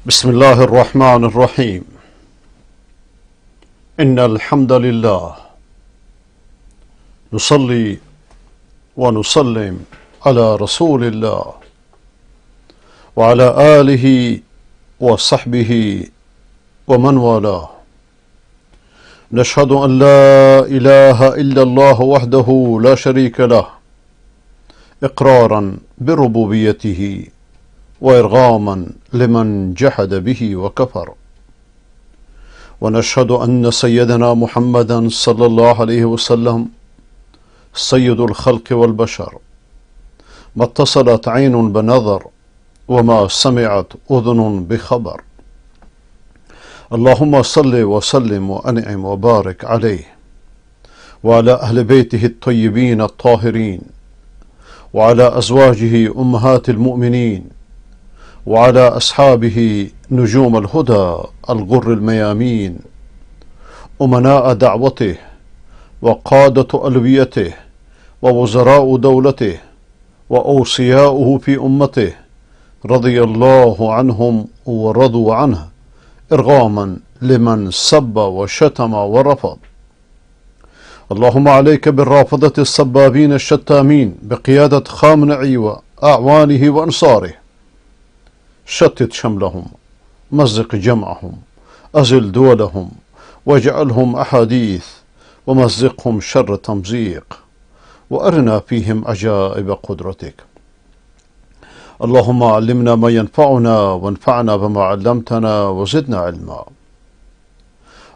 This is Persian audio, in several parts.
بسم الله الرحمن الرحيم. إن الحمد لله نصلي ونسلم على رسول الله وعلى آله وصحبه ومن والاه. نشهد أن لا إله إلا الله وحده لا شريك له إقرارا بربوبيته وإرغاما لمن جحد به وكفر. ونشهد أن سيدنا محمدا صلى الله عليه وسلم سيد الخلق والبشر، ما اتصلت عين بنظر وما سمعت أذن بخبر. اللهم صل وسلم وأنعم وبارك عليه وعلى أهل بيته الطيبين الطاهرين، وعلى أزواجه أمهات المؤمنين، وعلى أصحابه نجوم الهدى الغر الميامين، أمناء دعوته وقادة ألويته ووزراء دولته وأوصياؤه في أمته، رضي الله عنهم ورضوا عنه إرغاما لمن سب وشتم ورفض. اللهم عليك بالرافضة السبابين الشتامين بقيادة خامنئي وأعوانه وأنصاره، شتت شملهم، مزق جمعهم، أزل دولهم، واجعلهم أحاديث، ومزقهم شر تمزيق، وأرنا فيهم عجائب قدرتك. اللهم علمنا ما ينفعنا وانفعنا بما علمتنا وزدنا علما.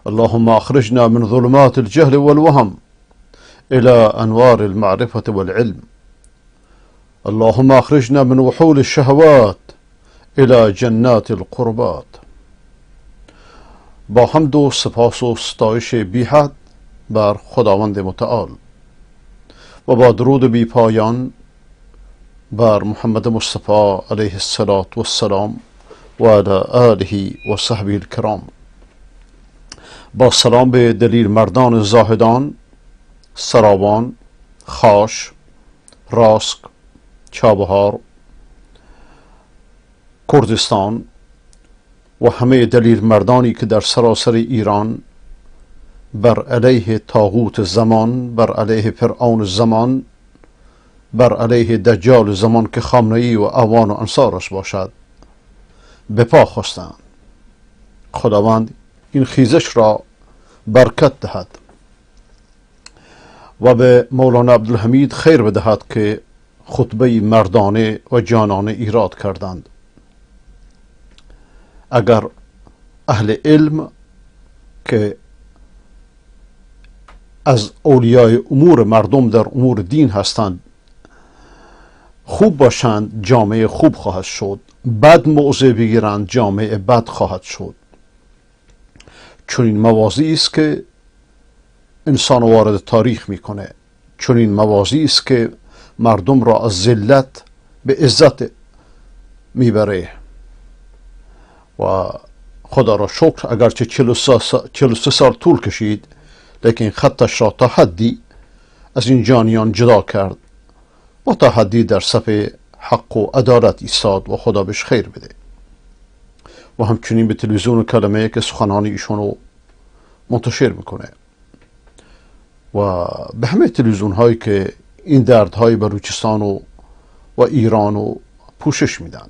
اللهم أخرجنا من ظلمات الجهل والوهم إلى أنوار المعرفة والعلم. اللهم أخرجنا من وحول الشهوات إلى جنات القربات. با حمد و سپاس و ستایش بی حد بر خداوند متعال و با درود بی پایان بر محمد مصطفی علیه السلام و علی آله و صحبه الکرام. با سلام به دلیر مردان زاهدان، سراوان، خاش، راسک، چابهار، کردستان و همه دلیر مردانی که در سراسر ایران بر علیه طاغوت زمان، بر علیه فرعون زمان، بر علیه دجال زمان که خامنه‌ای و اعوان و انصارش باشد به پا خواستند. خداوند این خیزش را برکت دهد و به مولانا عبدالحمید خیر بدهد که خطبه مردانه و جانانه ایراد کردند. اگر اهل علم که از اولیای امور مردم در امور دین هستند خوب باشند، جامعه خوب خواهد شد. بد موضع بگیرند، جامعه بد خواهد شد. چون این موازی است که انسان وارد تاریخ میکنه، چون این موازی است که مردم را از ذلت به عزت میبره. و خدا را شکر اگرچه 43 سال طول کشید، لیکن خطش را تا حدی از این جانیان جدا کرد و تا حدی در صف حق و عدالت ایستاد و خدا بهش خیر بده. و همچنین به تلویزیون کلمه که سخنان ایشونو منتشر میکنه و به همه تلویزیون هایی که این دردهای بلوچستان و ایران رو پوشش میدن.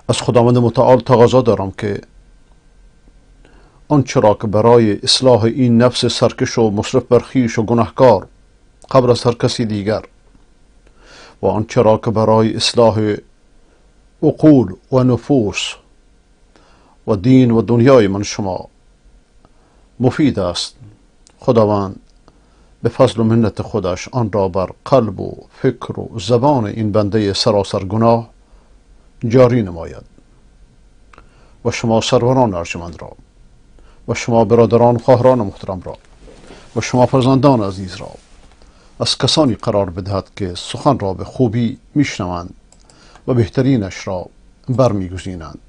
از خداوند متعال تقاضا دارم که آنچه را که برای اصلاح این نفس سرکش و مصرف بر خویش و گناهکار قبل از هر کسی دیگر، و آنچه را که برای اصلاح عقول و نفوس و دین و دنیای من شما مفید است، خداوند به فضل و منت خودش آن را بر قلب و فکر و زبان این بنده سراسر گناه جاری نماید. و شما سروران ارجمند را و شما برادران خواهران محترم را و شما فرزندان عزیز را از کسانی قرار بدهد که سخن را به خوبی میشنوند و بهترینش را برمیگزینند.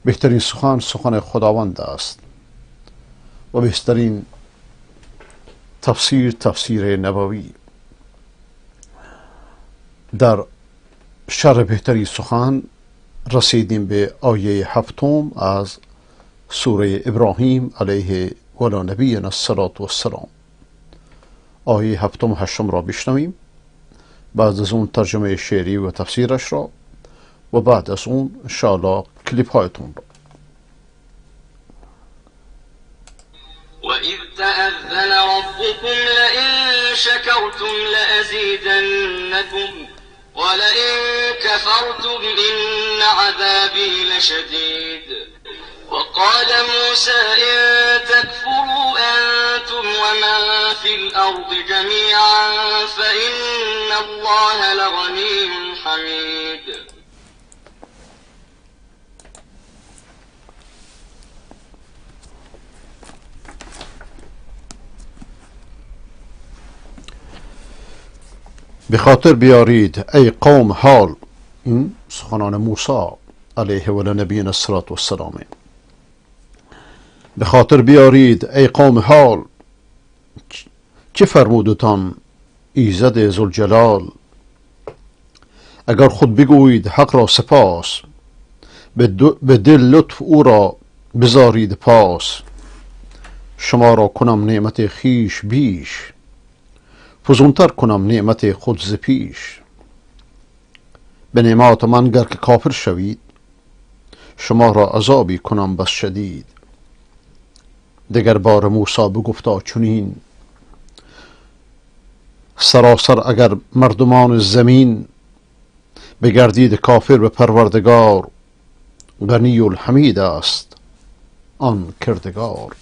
بهترین سخن خداوند است و بهترین تفسیر نبوی. در شر بهترین سخن رسیدیم به آیه 7 از سوره ابراهیم علیه ولا نبینا الصلاة والسلام. آیه 7 و 8 را بشنویم، بعد از اون ترجمه شعری و تفسیرش را و بعد از اون انشاءالله کلیپ هایتون را. وَإِذْ تَأَذَّنَ رَبُّكُمْ لَئِن شَكَرْتُمْ لَأَزِيدَنَّكُمْ وَلَئِن كَفَرْتُمْ إِنَّ عَذَابِي لَشَدِيدٌ. وَقَالَ مُوسَىٰ إِن تَكْفُرُوا أَنتُمْ وَمَن فِي الْأَرْضِ جَمِيعًا فَإِنَّ اللَّهَ لَغَنِيٌّ حَمِيدٌ. به خاطر بیارید ای قوم حال، این سخنان موسی علیه و نبینا الصلاة والسلام. به خاطر بیارید ای قوم حال چه فرمودتان ایزد ذوالجلال، اگر خود بگویید حق را سپاس، به دل لطف او را بزارید پاس. شما را کنم نعمت خیش بیش، فزونتر کنم نعمت خود ز پیش. به نعمات من گر که کافر شوید، شما را عذابی کنم بس شدید. دگر بار موسی بگفتا چنین، سراسر اگر مردمان زمین، بگردید کافر به پروردگار، غنی الحمید است آن کردگار.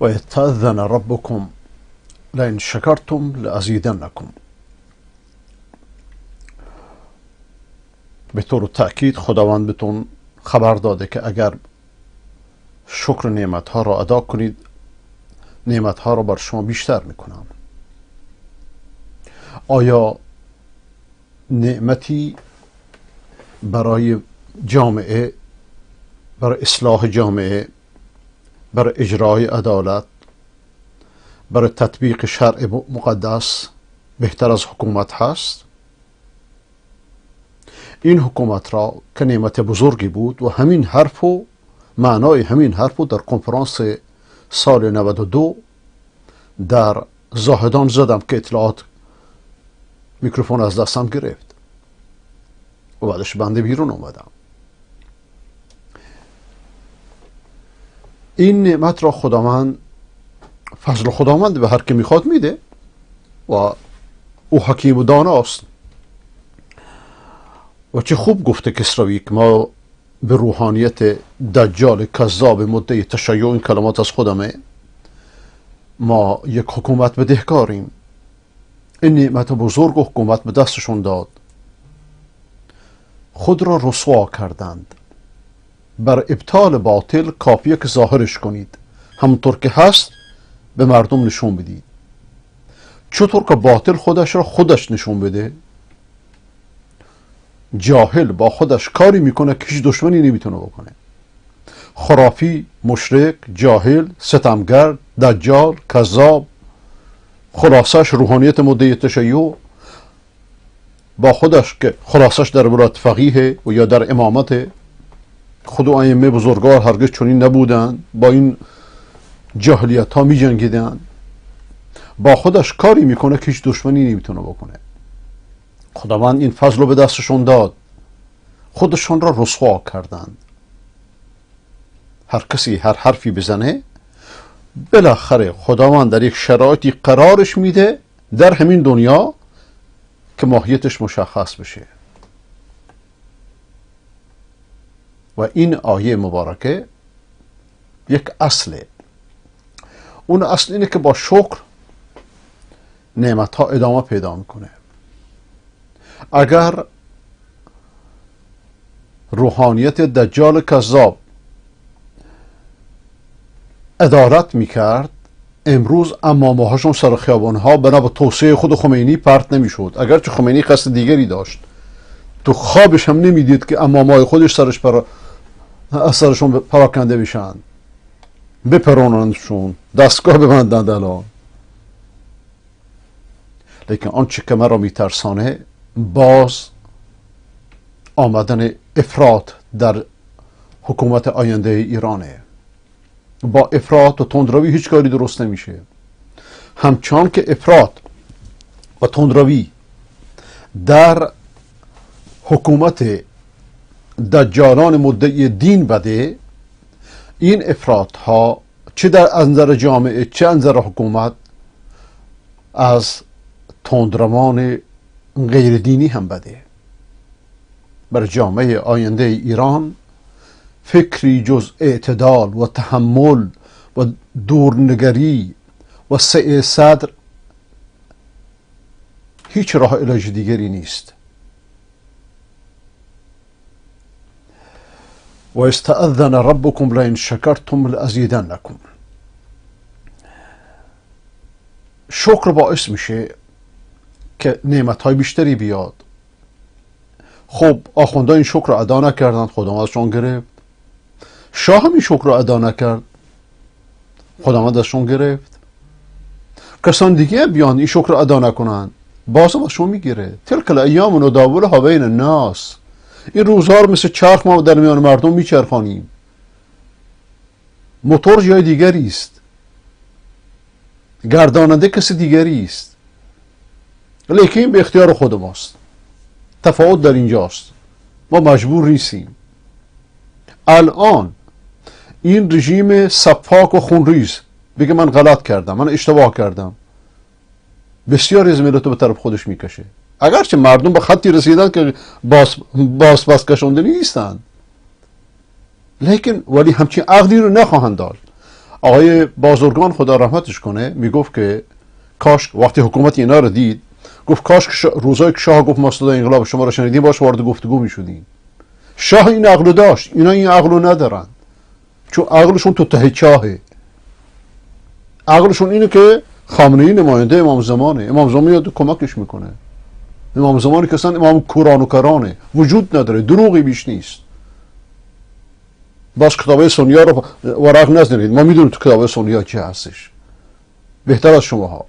و تأذن ربكم لئن شکرتم لأزیدنکم. به طور تأکید خداوند بهتون خبر داده که اگر شکر نعمتها را ادا کنید، نعمتها را بر شما بیشتر میکنم. آیا نعمتی برای جامعه، برای اصلاح جامعه، برای اجرای عدالت، برای تطبیق شرع مقدس بهتر از حکومت هست؟ این حکومت را که نعمت بزرگی بود و همین حرف و معنای همین حرف در کنفرانس سال 92 در زاهدان زدم که اطلاعات میکروفون از دستم گرفت و بعدش بنده بیرون اومدم. این نعمت را خداوند، فضل خداوند به هر که میخواد میده و او حکیم و داناست. و چه خوب گفته کسروی که ما به روحانیت دجال کذاب مدعی تشیع، این کلمات از خودمه، ما یک حکومت بدهکاریم. این نعمت بزرگ و حکومت به دستشون داد، خود را رسوا کردند. بر ابطال باطل کافیه که ظاهرش کنید، همونطور که هست به مردم نشون بدید. چطور که باطل خودش را خودش نشون بده؟ جاهل با خودش کاری میکنه که هیچ دشمنی نمیتونه بکنه. خرافی، مشرک، جاهل، ستمگر، دجال، کذاب، خلاصش روحانیت مدعی تشیع با خودش که خلاصش در ولایت فقیه و یا در امامت. خود و ائمه بزرگوار هرگز چنین نبودند، با این جاهلیت ها می جنگیدن. با خودش کاری میکنه که هیچ دشمنی نمیتونه بکنه. خداوند این فضل رو به دستشون داد، خودشون را رسوا کردند. هر کسی هر حرفی بزنه، بالاخره خداوند در یک شرایطی قرارش میده در همین دنیا که ماهیتش مشخص بشه. و این آیه مبارکه یک اصله. اون اصل اینه که با شکر نعمت ها ادامه پیدا میکنه. اگر روحانیت دجال کذاب ادارت میکرد، امروز امامه هاشون سر خیابان ها بنا به توصیه خود خمینی پرت نمیشد. اگرچه خمینی قصد دیگری داشت، تو خوابش هم نمیدید که امامه خودش سرش پر از سرشون پراکنده بشن، بپرونندشون، دستگاه ببندند الان. لیکن آنچه که مرا میترسانه باز آمدن افراط در حکومت آینده ایرانه. با افراط و تندروی هیچ کاری درست نمیشه. همچنان که افراط و تندروی در حکومت دجالان مدعی دین بده، این افراط ها چه در انظر جامعه چه انظر حکومت از تندروان غیر دینی هم بده. بر جامعه آینده ایران فکری جز اعتدال و تحمل و دورنگری و سعه صدر هیچ راه علاج دیگری نیست. و استأذن ربكم لئن شکرتم لأزیدنکم. شکر باعث میشه که نعمتهای بیشتری بیاد. خب آخوندها این شکر رو ادا نکردن، خداوند ازشون گرفت. شاه هم این شکر رو ادا نکرد، خداوند ازشون گرفت. کسان دیگه بیان این شکر رو ادا نکنن، باز هم ازشون میگیره. تلک الایام نداولها بین الناس. این روزها رو مثل چرخ ما در میان مردم میچرخانیم. موتور جای دیگری است، گرداننده کسی دیگری است، لیکن به اختیار خود ماست. تفاوت در اینجاست، ما مجبور نیستیم. الان این رژیم سفاک و خونریز بگه من غلط کردم، من اشتباه کردم، بسیاری از ملت رو به طرف خودش میکشه. اگرچه مردم به خطی رسیدن که باز کشاندنی نیستن، لیکن ولی همچین عقلی رو نخواهند داشت. آقای بازرگان خدا رحمتش کنه میگفت که کاش وقتی حکومت اینا رو دید، گفت کاش که روزایی که شاه گفت ما صدای انقلاب شما رو شنیدیم باش وارد گفتگو میشدیم. شاه این عقل داشت، اینا این عقل رو ندارن، چون عقلشون تو ته چاهه. عقلشون اینه که خامنه‌ای نماینده امام زمانه، امام زمان میاد کمکش میکنه. امام زمانی که اصلا امام کوران و کرانه، وجود نداره، دروغی بیش نیست. باز کتابه سنیا رو ورق نزنید، ما میدونیم تو کتابه سنیا چی هستش بهتر از شماها.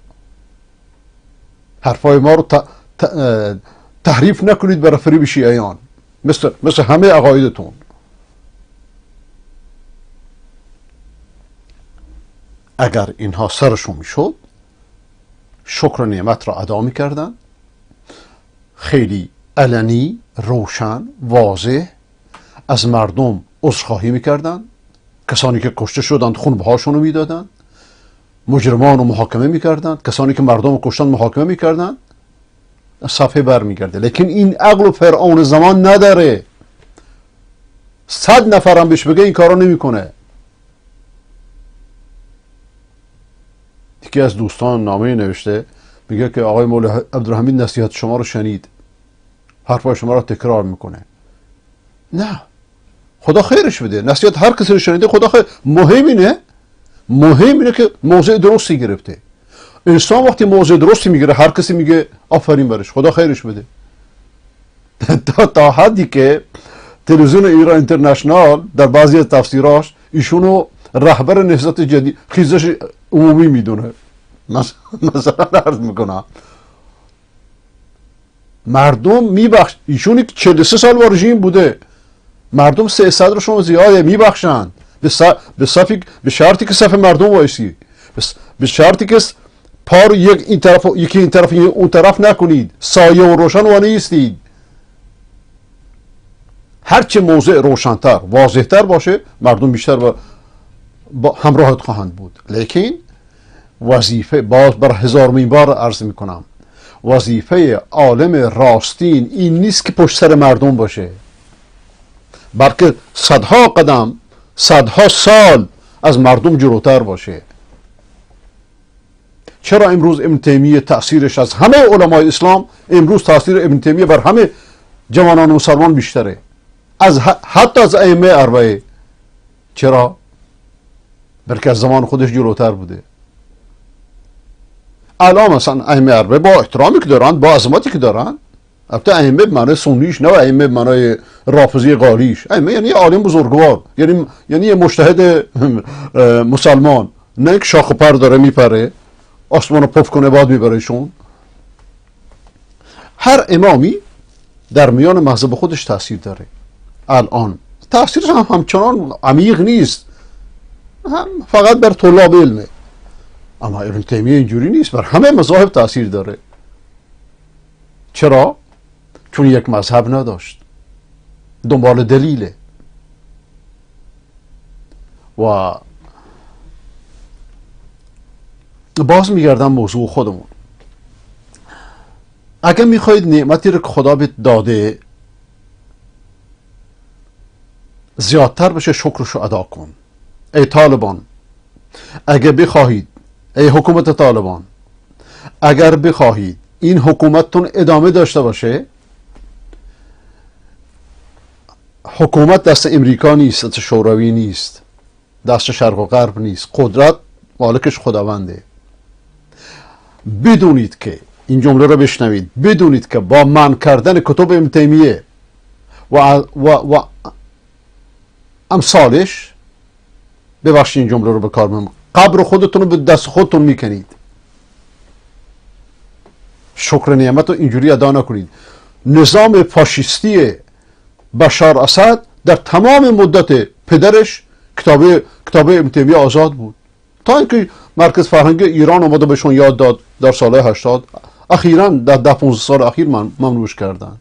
حرفای ما رو تحریف نکنید برای فریب شیعیان، مثل همه عقایدتون. اگر اینها سرشون میشد شکر نعمت را ادا میکردن، خیلی علنی، روشن، واضح از مردم عذرخواهی میکردن. کسانی که کشته شدند خونبهاشون رو میدادن، مجرمان رو محاکمه میکردن، کسانی که مردم رو کشتن محاکمه میکردن، صفحه برمیگرده. لیکن این عقل و فرعون زمان نداره. 100 نفرم بهش بگه این کارو نمیکنه. یکی از دوستان نامه نوشته میگه که آقای مولا عبدالحمید نصیحت شما رو شنید، حرفای شما رو تکرار میکنه. نه، خدا خیرش بده، نصیحت هر کسی رو شنیده خدا خیر. مهم اینه که موضع درستی گرفته. انسان وقتی موضع درستی میگیره هر کسی میگه آفرین برش، خدا خیرش بده. تا حدی که تلویزیون ایران اینترنشنال در بعضی از تفسیراش ایشونو رهبر نهضت جدید خیزش عمومی میدونه. مثلا عرض میکنم مردم میبخش، ایشونی 43 سال با رژیم بوده، مردم 300 رو شما زیاده میبخشن به شرطی که صف مردم وایسی، به شرطی که پار این طرف یکی این طرف اون طرف نکنید، سایه و روشن و نیستید. هرچه موضع روشنتر واضحتر باشه مردم بیشتر با همراهت خواهند بود. لیکن وظیفه، باز بر هزارمین بار عرض میکنم، وظیفه عالم راستین این نیست که پشت سر مردم باشه، بلکه صدها قدم، صدها سال از مردم جلوتر باشه. چرا امروز ابن تیمیه تأثیرش از همه علمای اسلام، امروز تأثیر ابن تیمیه بر همه جوانان مسلمان بیشتره حتی از ائمه اربعه؟ چرا؟ بلکه از زمان خودش جلوتر بوده. الان مثلا ائمه اربعه با احترامی که دارن، با عظمتی که دارن، البته ائمه به معنای سنیش، نه ائمه به معنای رافضی قالیش. ائمه یعنی عالم بزرگوار، یعنی مجتهد مسلمان، نه یک شاخ و پر داره میپره آسمانو پف کنه باد میبرهشون. هر امامی در میان مذهب خودش تاثیر داره. الان تاثیرش هم همچنان عمیق نیست، هم فقط بر طلاب علمه. اما ابن تیمیه اینجوری نیست، بر همه مذاهب تاثیر داره. چرا؟ چون یک مذهب نداشت، دنبال دلیله. و باز میگردم موضوع خودمون. اگر میخواید نعمتی رو که خدا بهت داده زیادتر بشه، شکرشو ادا کن. ای طالبان، اگر بخواهید، ای حکومت طالبان، اگر بخواهید این حکومتتون ادامه داشته باشه، حکومت دست امریکا نیست، دست شوروی نیست، دست شرق و غرب نیست، قدرت مالکش خداونده. بدونید که این جمله رو بشنوید، بدونید که با منع کردن کتب ابن تیمیه و امثالش، ببخشید این جمله رو به کار میبرم، قبر خودتون رو به دست خودتون میکنید. شکر نعمت رو اینجوری ادا نکنید. نظام فاشیستی بشار اسد در تمام مدت پدرش کتاب ابن تیمیه آزاد بود، تا اینکه مرکز فرهنگ ایران اومده بهشون یاد داد در سال 80، اخیراً در 10-15 سال اخیر ممنوعش کردن.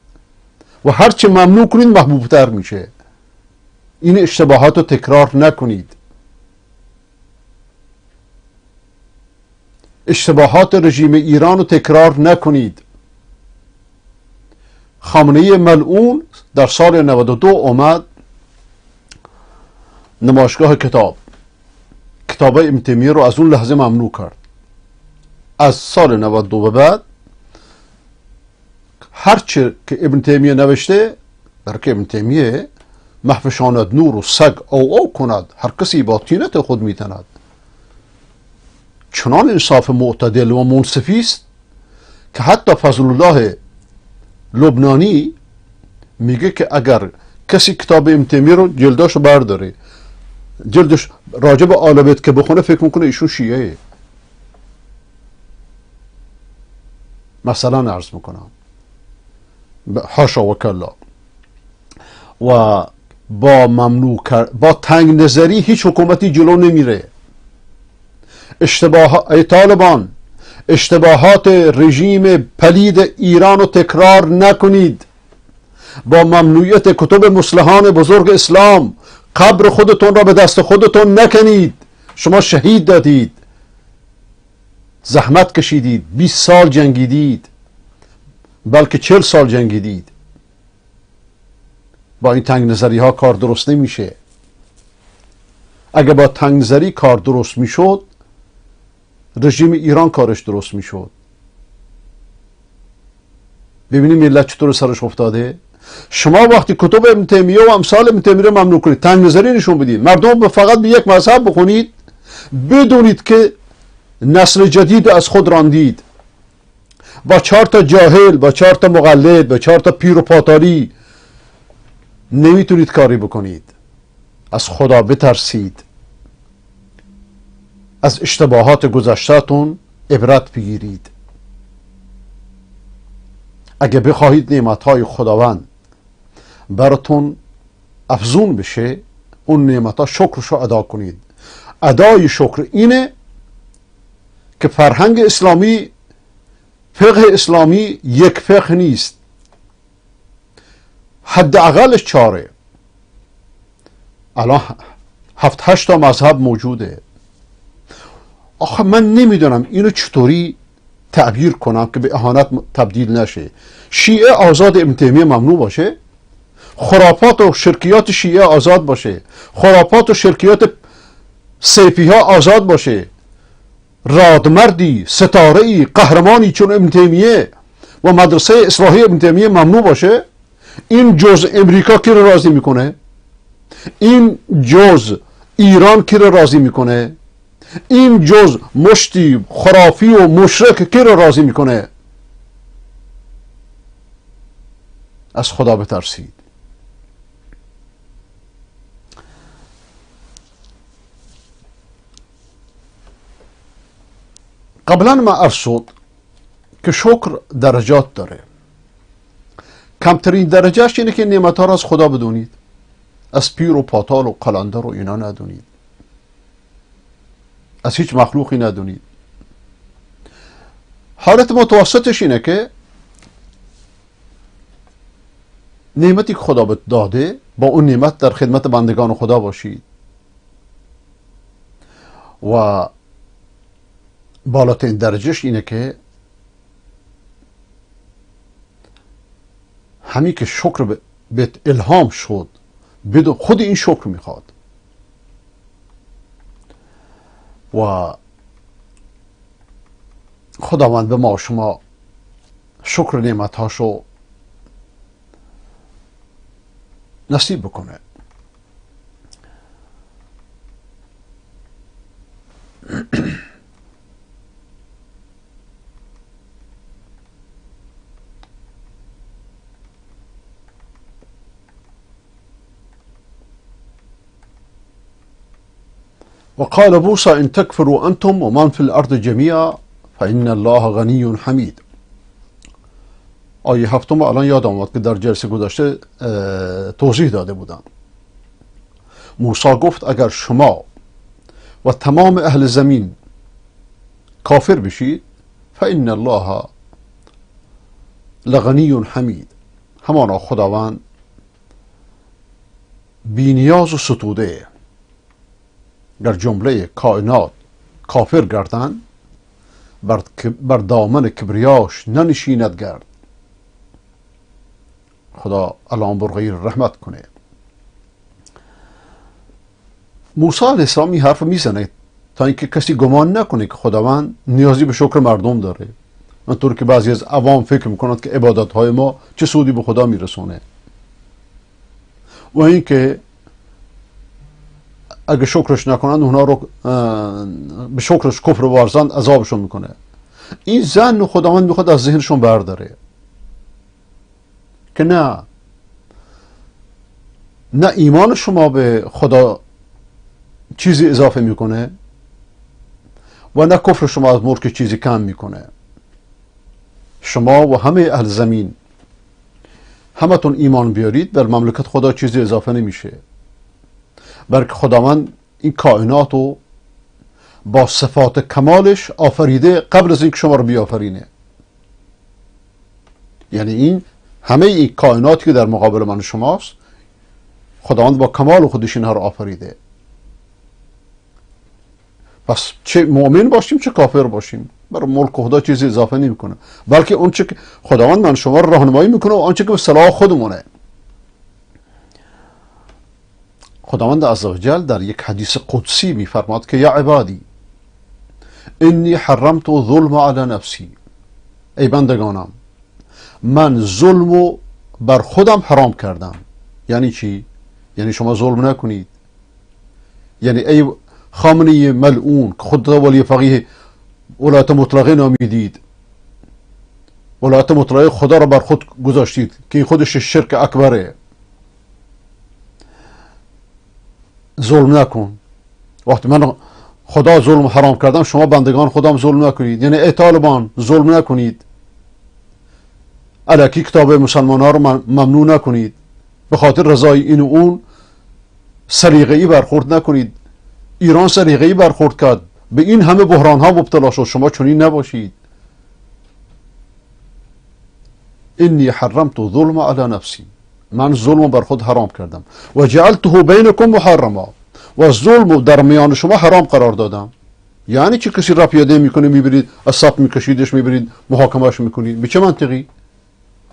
و هرچه ممنوع کنید محبوبتر میشه. این اشتباهات رو تکرار نکنید. اشتباهات رژیم ایران رو تکرار نکنید. خامنه‌ای ملعون در سال 92 اومد نمایشگاه کتاب ابن تیمیه رو از اون لحظه ممنوع کرد. از سال 92 به بعد هرچه که ابن تیمیه نوشته، برای که ابن تیمیه محفشاند نور و سگ او کند، هر کسی با طینت خود میتند. چنان انصاف معتدل و منصفی است که حتی فضل الله لبنانی میگه که اگر کسی کتاب ابن تیمیه رو جلداشو برداره، جلدش راجب آل بیت که بخونه، فکر میکنه ایشون شیعه. مثلا عرض میکنم، حاشا و کلا. و با تنگ نظری هیچ حکومتی جلو نمیره. ای طالبان، اشتباهات رژیم پلید ایران رو تکرار نکنید. با ممنوعیت کتب مصلحان بزرگ اسلام قبر خودتون را به دست خودتون نکنید. شما شهید دادید، زحمت کشیدید، 20 سال جنگیدید، بلکه 40 سال جنگیدید. با این تنگ نظری ها کار درست نمیشه. اگر با تنگ نظری کار درست میشد، رژیم ایران کارش درست میشد. ببینید ملت چطور سرش افتاده. شما وقتی کتب ابن تیمیه و امثال ابن تیمیه رو ممنوع کنید، تنگ نظری نشون بدید، مردم فقط به یک مذهب بخونید، بدونید که نسل جدید از خود راندید. با 4 تا جاهل، با 4 تا مقلد، با 4 تا پیر و پاتالی نمیتونید کاری بکنید. از خدا بترسید، از اشتباهات گذشته‌تون عبرت بگیرید. اگه بخواهید نعمتهای خداوند براتون افزون بشه، اون نعمتها شکرشو ادا کنید. ادای شکر اینه که فرهنگ اسلامی، فقه اسلامی یک فقه نیست، حداقلش 4. الان 7-8 تا مذهب موجوده. آخه من نمیدونم اینو چطوری تعبیر کنم که به اهانت تبدیل نشه. شیعه آزاد، ابن تیمیه ممنوع باشه؟ خرافات و شرکیات شیعه آزاد باشه؟ خرافات و شرکیات صیفی ها آزاد باشه؟ رادمردی، ستاره‌ای، قهرمانی چون ابن تیمیه و مدرسه اصلاحی ابن تیمیه ممنوع باشه؟ این جز امریکا کی رو راضی میکنه؟ این جز ایران کی رو راضی میکنه؟ این جز مشتی خرافی و مشرک کی رو راضی میکنه؟ از خدا بترسید. قبلا ما عرض شد که شکر درجات داره. کمترین درجهش اینه که نعمت‌ها را از خدا بدونید، از پیر و پاتال و قلندر و اینا ندونید، از هیچ مخلوقی ندونید. حالت متوسطش اینه که نعمتی که خدا بهت داده، با اون نعمت در خدمت بندگان خدا باشید و بالاترین درجهش اینه که همین که شکر بهت الهام شد، بدون خود این شکر میخواد و خداوند به ما شما شکر نعمتهاشو نصیب بکنه. وقال موسى إن تكفروا أنتم ومن في الأرض جميعا فإن الله غني حمید. آیه هفتم الان یادم اومد که در جلسه گذشته توضیح داده بودم. موسی گفت اگر شما و تمام اهل زمین کافر بشید فإن الله لغنی حمید، همانا خداوند بینیاز و ستوده. در جمله کائنات کافر گردن بر دامن کبریاش ننشیند گرد. خدا الان بر غیر رحمت کنه. موسی علیه السلام این حرف میزنه تا اینکه کسی گمان نکنه که خداوند نیازی به شکر مردم داره، اونطور که بعضی از عوام فکر میکنند که عبادت های ما چه سودی به خدا میرسونه و اینکه اگه شکرش نکنند اونا رو به شکرش کفر ورزند عذابشون میکنه. این ظن خداوند میخواد از ذهنشون برداره که نه ایمان شما به خدا چیزی اضافه میکنه و نه کفر شما از ملک چیزی کم میکنه. شما و همه اهل زمین همتون ایمان بیارید، بر مملکت خدا چیزی اضافه نمیشه، بلکه خداوند این کائنات رو با صفات کمالش آفریده قبل از اینکه شما رو بیافرینه. یعنی این همه این کائناتی که در مقابل من شماست، خداوند با کمال خودش اینها رو آفریده. پس چه مؤمن باشیم چه کافر باشیم، برای ملک خدا چیزی اضافه نمیکنه، بلکه اون چه که خداوند من شما رو راهنمایی میکنه و آنچه که به صلاح خودمونه. خداوند عزوجل در یک حدیث قدسی میفرماد که یا عبادی انی حرمت ظلم علی نفسی، ای بندگانم من ظلمو بر خودم حرام کردم. یعنی چی؟ یعنی شما ظلم نکنید. یعنی ای خامنه‌ای ملعون که خودت ولی فقیه ولایت مطلقه نامیدید، ولایت مطلقه خدا را بر خود گذاشتید که این خودش شرک اکبره. ظلم نکن. وقتی من خدا ظلم حرام کردم شما بندگان خودم ظلم نکنید. یعنی ای طالبان ظلم نکنید، الکی کتاب مسلمان ها رو ممنوع نکنید، به خاطر رضای این و اون سلیقه‌ای برخورد نکنید. ایران سلیقه‌ای برخورد کرد، به این همه بحران ها مبتلا شد، شما چنین نباشید. انی حرمت ظلم علی نفسی، من ظلم بر خود حرام کردم و جعلته بینکم محرما، و ظلم در میان شما حرام قرار دادم. یعنی چه کسی را پیاده میکنه میبرید از سب میکشیدش میبرید محاکمهش میکنید؟ به چه منطقی؟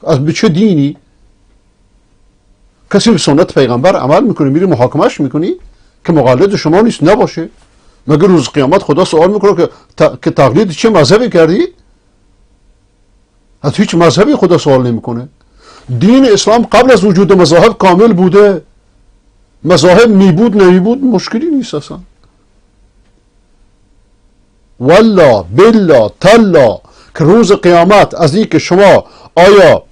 از به چه دینی؟ کسی به سنت پیغمبر عمل میکنه میری محاکمهش میکنی که مقلد شما نیست نباشه؟ مگر روز قیامت خدا سوال میکنه که تقلید چه مذهبی کردی؟ از هیچ مذهبی خدا سوال نمیکنه. دین اسلام قبل از وجود مذاهب کامل بوده. مذاهب میبود نمیبود مشکلی نیست اصلا. والله بالله تالله که روز قیامت از این که شما آیا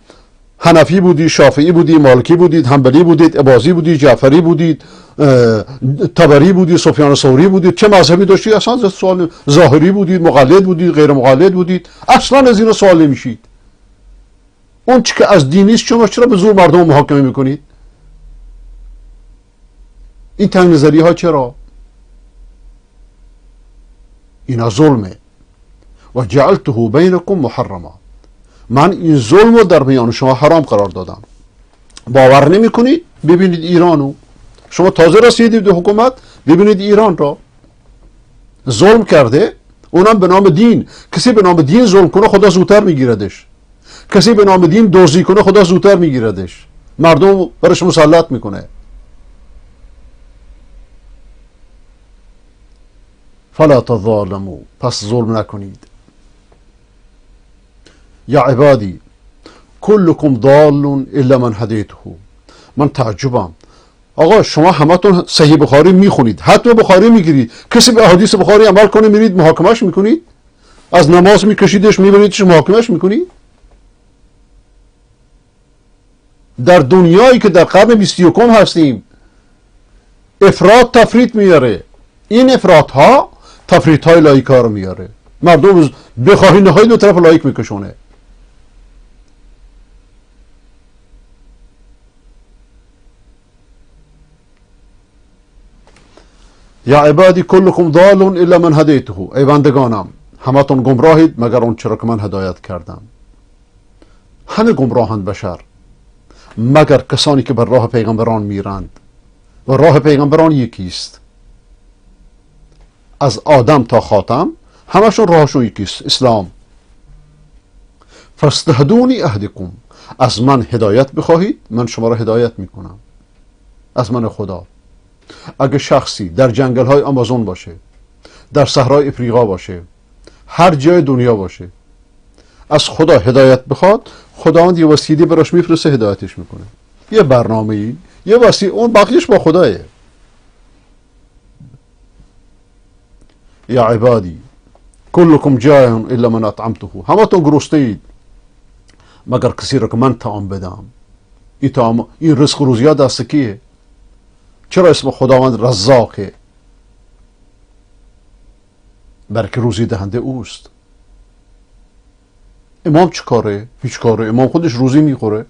حنفی بودید، شافعی بودید، مالکی بودید، حنبلی بودید، اباضی بودید، جعفری بودید، طبری بودید، سفیان ثوری بودید، چه مذهبی داشتید اصلا سوال. ظاهری بودید، مقلد بودید، غیر مقلد بودید، اصلا از اینا سوال نمیشید. اون چی که از دین نیست شما چرا به زور مردم محاکمه میکنید؟ این تنگ نظری ها چرا؟ اینا ظلمه. و جعلته بینکم محرما، من این ظلم رو در میان شما حرام قرار دادم. باور نمی کنید؟ ببینید ایرانو، شما تازه رسیدید به حکومت، ببینید ایران را ظلم کرده، اونم به نام دین. کسی به نام دین ظلم کنه خدا زودتر میگیردش، کسی به نام دین دزدی کنه خدا زودتر میگیردش، مردم برش مسلط میکنه. فلا تظالموا، پس ظلم نکنید. یا عبادی کلکم ضال الا من هدیته، من تعجبم. آقا شما همتون صحیح بخاری میخونید، حتم بخاری میگیرید، کسی به احادیث بخاری عمل کنه میرید محاکمش میکنید، از نماز میکشیدش میبریدش محاکمش میکنید. در دنیایی که در قرن 21 هستیم افراط تفریط میاره، این افراط ها تفریط های لایکا رو میاره، مردم بخواهی نخواهی دو طرف لایک میکشونه. یا عبادی کلکم ضال الا من هدیته، ای بندگانم همتون گمراهید مگر اون چرا که من هدایت کردم. همه گمراهند بشر مگر کسانی که بر راه پیغمبران میرند، و راه پیغمبران یکیست، از آدم تا خاتم همشون راهشون یکیست، اسلام. فاستهدونی اهدکم، از من هدایت بخواهید من شما را هدایت میکنم، از من خدا. اگه شخصی در جنگل های آمازون باشه، در صحرای افریقا باشه، هر جای دنیا باشه، از خدا هدایت بخواد، خداوند یه وسیله براش میفرسته هدایتش میکنه، یه برنامه‌ای، یه وسیله، اون بقیهش با خداه. یا عبادی کلکم جائع الا من اطعمته، همتون گرسنه اید مگر کسی را که من طعام بدم. این طعام، این رزق و روزی دست کیه؟ چرا اسم خداوند رزاقه؟ برکه روزی دهنده اوست. امام چه کاره؟ هیچ کاره. امام خودش روزی میخوره.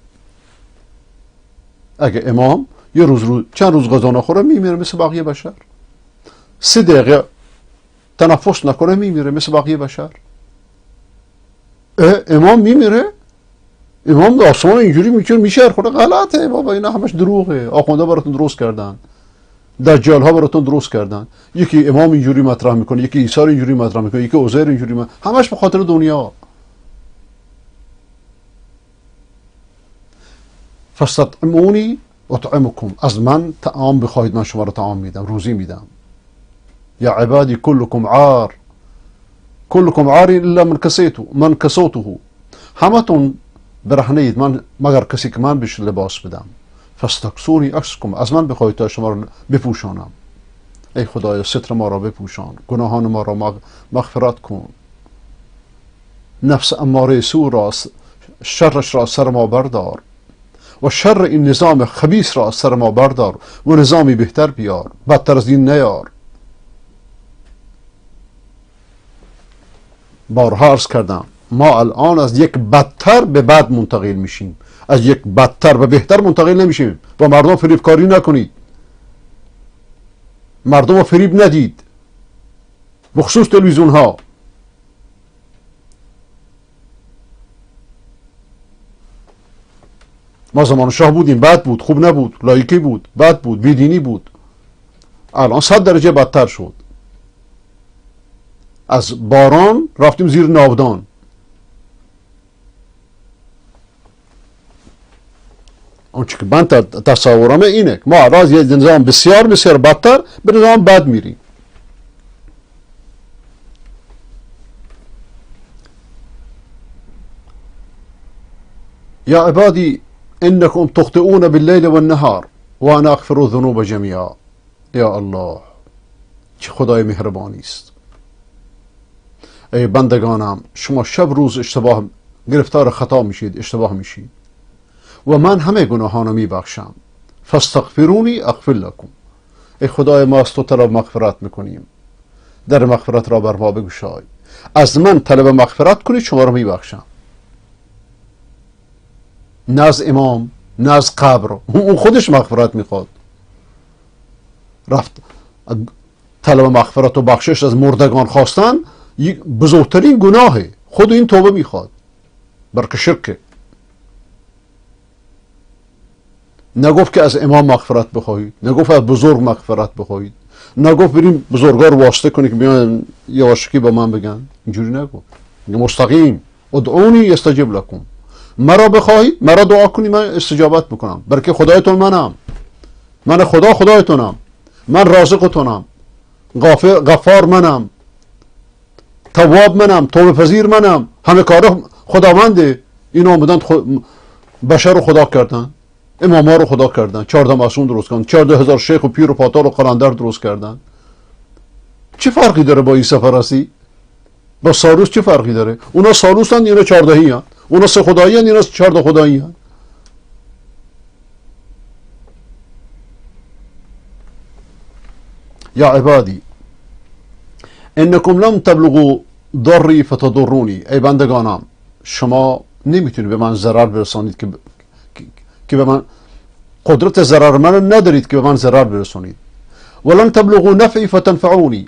اگه امام یه روز چند روز غذا نخوره میمیره مثل بقیه بشر. 3 دقیقه تنفس نکنه میمیره مثل بقیه بشر. امام میمیره؟ امام آسمان اینجوری میشه خود غلطه بابا، اینا همش دروغه. آخونده براتون درست کردن، دجال ها براتون درست کردن. یکی امام اینجوری مطرح میکنه، یکی عیسی اینجوری مطرح میکنه، یکی عزیر اینجوری همش به خاطر دنیا. فاستطعمونی اطعمکم، از من طعام بخواهید من شما را طعام میدم، روزی میدم. یا عبادی کلکم عار، کلکم عار الا من کسوته، همتون برهنه اید من مگر کسی که من بهش لباس بدم. فاستکسونی اکسکم، از من بخواهید تا شما را بپوشانم. ای خدایا ستر ما را بپوشان، گناهان ما را مغفرت کن. نفس اماره سو را، شرش را سر ما بردار، و شر این نظام خبیث را سر ما بردار و نظامی بهتر بیار، بدتر از این نیار. بارها عرض کردم ما الان از یک بدتر به بد منتقل میشیم، از یک بدتر به بهتر منتقل نمیشیم. با مردم فریب کاری نکنید، مردم رو فریب ندید، بخصوص تلویزیون ها. ما زمان شاه بودیم بد بود، خوب نبود، لایکی بود، بد بود، بیدینی بود. الان 100 درجه بدتر شد. از باران رفتیم زیر ناودان. آنچه که من تصورم اینه، ما الان از یه نظام بسیار بسیار بدتر به نظام بد میریم. یا عبادی انکم تخطئون باللیل والنهار و انا اغفر الذنوب جمیعا. یا الله چه خدای مهربانی است. ای بندگانم شما شب روز اشتباه گرفتار خطا میشید، اشتباه میشید. و من همه گناهانو میبخشم. فاستغفرونی اغفر لکم. ای خدای ما از تو طلب مغفرت میکنیم، در مغفرت را بر ما بگشای. از من طلب مغفرت کنید، شما را میبخشم. نه از امام، نه از قبر. اون خودش مغفرت میخواد. رفت طلب مغفرت و بخشش از مردگان خواستن یک بزرگترین گناهه. خود این توبه میخواد، برکه شرکه. نگفت که از امام مغفرت بخواهید، نگفت از بزرگ مغفرت بخواهید، نگفت بریم بزرگار واسطه کنی که بیان یواشکی به من بگن. اینجوری نگفت. مستقیم ادعونی یستجب لکم. مرا بخواهید، مرا دعا کنید، من استجابت بکنم. برکه خدایتون منم. من خدا خدایتونم. من رازقتونم. غفار منم. تواب منم. توبه پذیر منم. همه کار خداونده. اینا آمدن بشر رو خدا کردن، امام ها رو خدا کردن، 14 معصوم درست کردن، 14,000 شیخ و پیر و پاتال و قلندر درست کردن. چه فرقی داره با عیسی فرسی؟ با سالوس چه فرقی داره؟ اونا سالوسن، اینا 14 هن. اونا 3 خدایی هن، اینا 14 خدایی هن. یا عبادی انکم لم تبلغوا ضری فتضرونی. ای بندگانم، شما نمیتونید به من ضرر برسانید که به من قدرت ضرر من ندارید که به من ضرر برسانید. ولن تبلغوا نفعی فتنفعونی.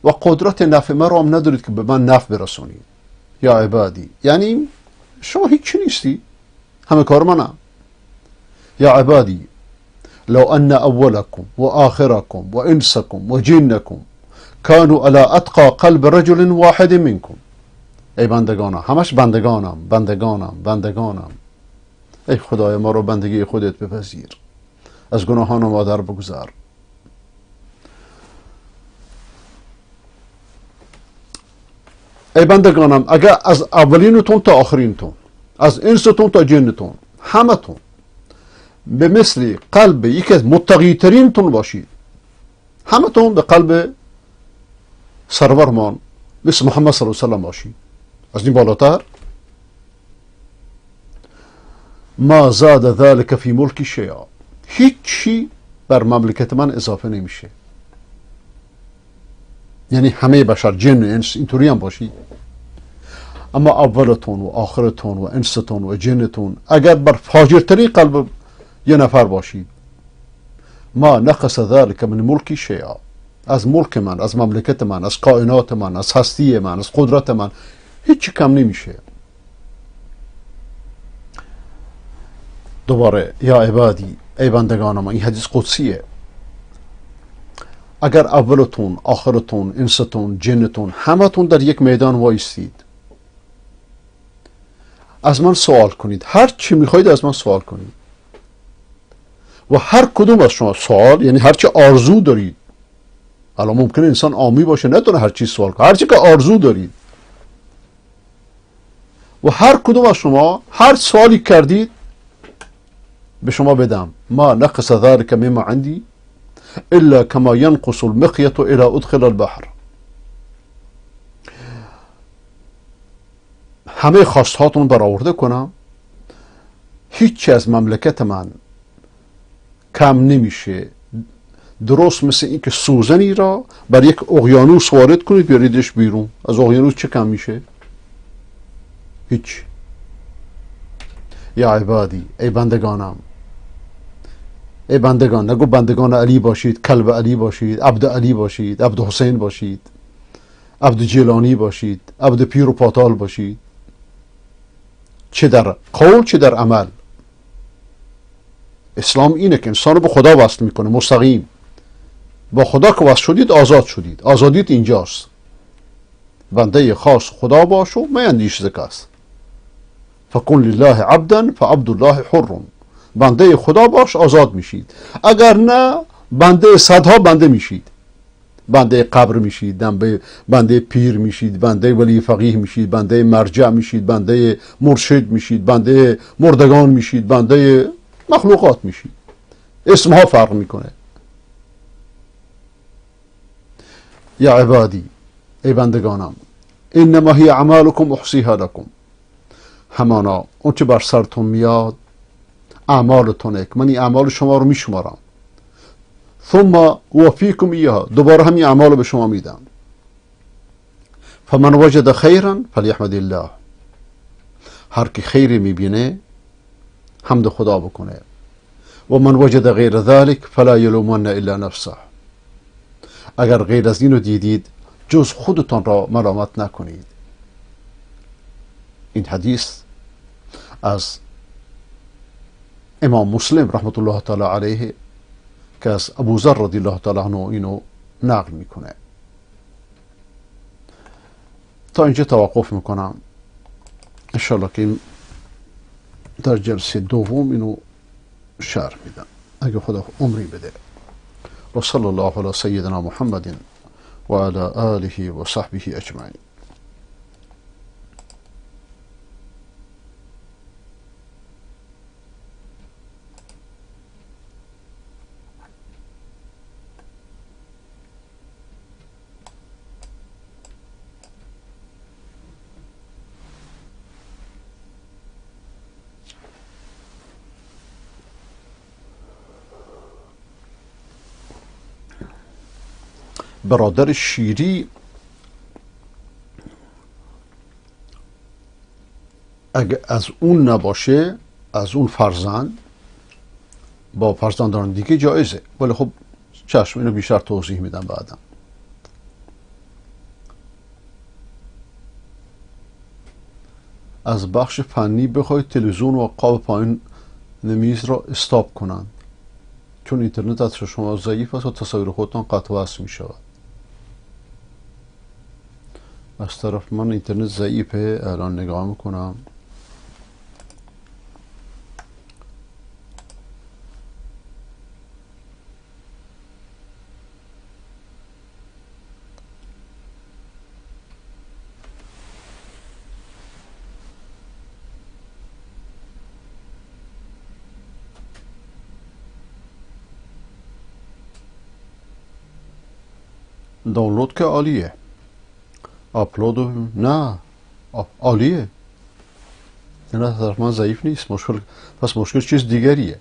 و قدرت نفع مرا هم ندارید که به من نفع برسانید. یا عبادی، یعنی شما هیچ نیستی، همه کار منم. یا عبادی لو ان اولکم و آخرکم و انسکم و جنکم كانوا على اتقى قلب رجل واحد منكم. ای بندگانم، همش بندگانم. ای خدای ما رو بندگی خودت بپذیر، از گناهان ما در بگذار. ای بندگانم، اگر از اولینتون تا آخرینتون، از انستون تا جنتون، همتون به مثل قلب یکی از متقی ترینتون باشید، همتون به قلب سرورمان مثل محمد صلی الله علیه و سلم باشید، از این بالاتر ما زاد ذلك فی ملکی شیئا. هیچی بر مملکت من اضافه نمیشه. یعنی همه بشر، جن و انس اینطوری هم باشید. اما اولتون و آخرتون و انستون و جنتون اگر بر فاجرترین قلب یه نفر باشید، ما نقص ذلك من ملکی شیئا. از ملک من، از مملکت من، از کائنات من، از هستی من، از قدرت من هیچی کم نمیشه. دوباره یا عبادی، ای بندگانم، این حدیث قدسیه. اگر اولتون، آخرتون، انستون، جنتون همتون در یک میدان وایستید، از من سوال کنید، هر چی میخواید از من سوال کنید. و هر کدوم از شما سوال، یعنی هر چی آرزو دارید. الان ممکنه انسان عامی باشه نتونه هر چی سوال کنه، هر چی که آرزو دارید و هر کدوم از شما هر سوالی کردید به شما بدم. ما نقص ذلك مما عندي الا كما ينقص المخيط الى ادخل البحر. همه خواستهاتون برآورده کنم، هیچی از مملکت من کم نمیشه. درست مثل این که سوزنی را بر یک اقیانوس وارد کنید بیاریدش بیرون، از اقیانوس چه کم میشه؟ هیچ. یا عبادی، ای بندگانم، ای بندگان، نگو بندگان علی باشید، کلب علی باشید، عبد علی باشید، عبد حسین باشید، عبد جیلانی باشید، عبد پیر و پاتال باشید، چه در قول چه در عمل. اسلام اینه که انسان رو به خدا وصل میکنه مستقیم. با خدا که وصل شدید آزاد شدید. آزادیت اینجاست. بنده خاص خدا باش و میندیش زکاست. فکن لله عبدا فعبد الله حر. بنده خدا باش آزاد میشید. اگر نه بنده صدها بنده میشید. بنده قبر میشید، بنده پیر میشید، بنده ولی فقیه میشید، بنده مرجع میشید، بنده مرشد میشید، بنده مردگان میشید، بنده مخلوقات میشید. اسمها فرق میکنه. یا عبادی، ای بندگانم، انما هی اعمالکم احصیها لکم. همانا اون چه بر سرتون میاد اعمالتونه که من این اعمال شما رو میشمارم، ثم وفیکم ایها، دوباره همین اعمال رو به شما میدم. فمن وجد خیرا فلیحمد الله، هر کی خیری میبینه حمد خدا بکنه. و من وجد غیر ذلك فلا یلومن الا نفسه، اگر غیر از این رو دیدید جز خودتان را ملامت نکنید. این حدیث از امام مسلم رحمت الله تعالی علیه که از ابو ذر رضی الله تعالی عنه اینو نقل میکنه. تا اینجا توقف میکنم، انشاءالله که در جلسه دوم اینو شرح میدم اگه خدا عمری بده. و صلی الله علی سیدنا محمد و علی آله و صحبه اجمعین. برادر شیری اگه از اون نباشه، از اون فرزند، با فرزندان دیگه جایزه، ولی خب چشم اینو بیشتر توضیح میدم بعدم. از بخش فنی بخواید تلویزیون و قاب پایین میز را استاپ کنند، چون اینترنت از شما ضعیف است و تصاویر خودتان قطع و وصل می شود. از طرف من اینترنت ضعیفه، الان نگاه میکنم. دانلود که عالیه، آپلود نه عالیه، این از طرف من ضعیف نیست. پس مشکل چیز دیگریه،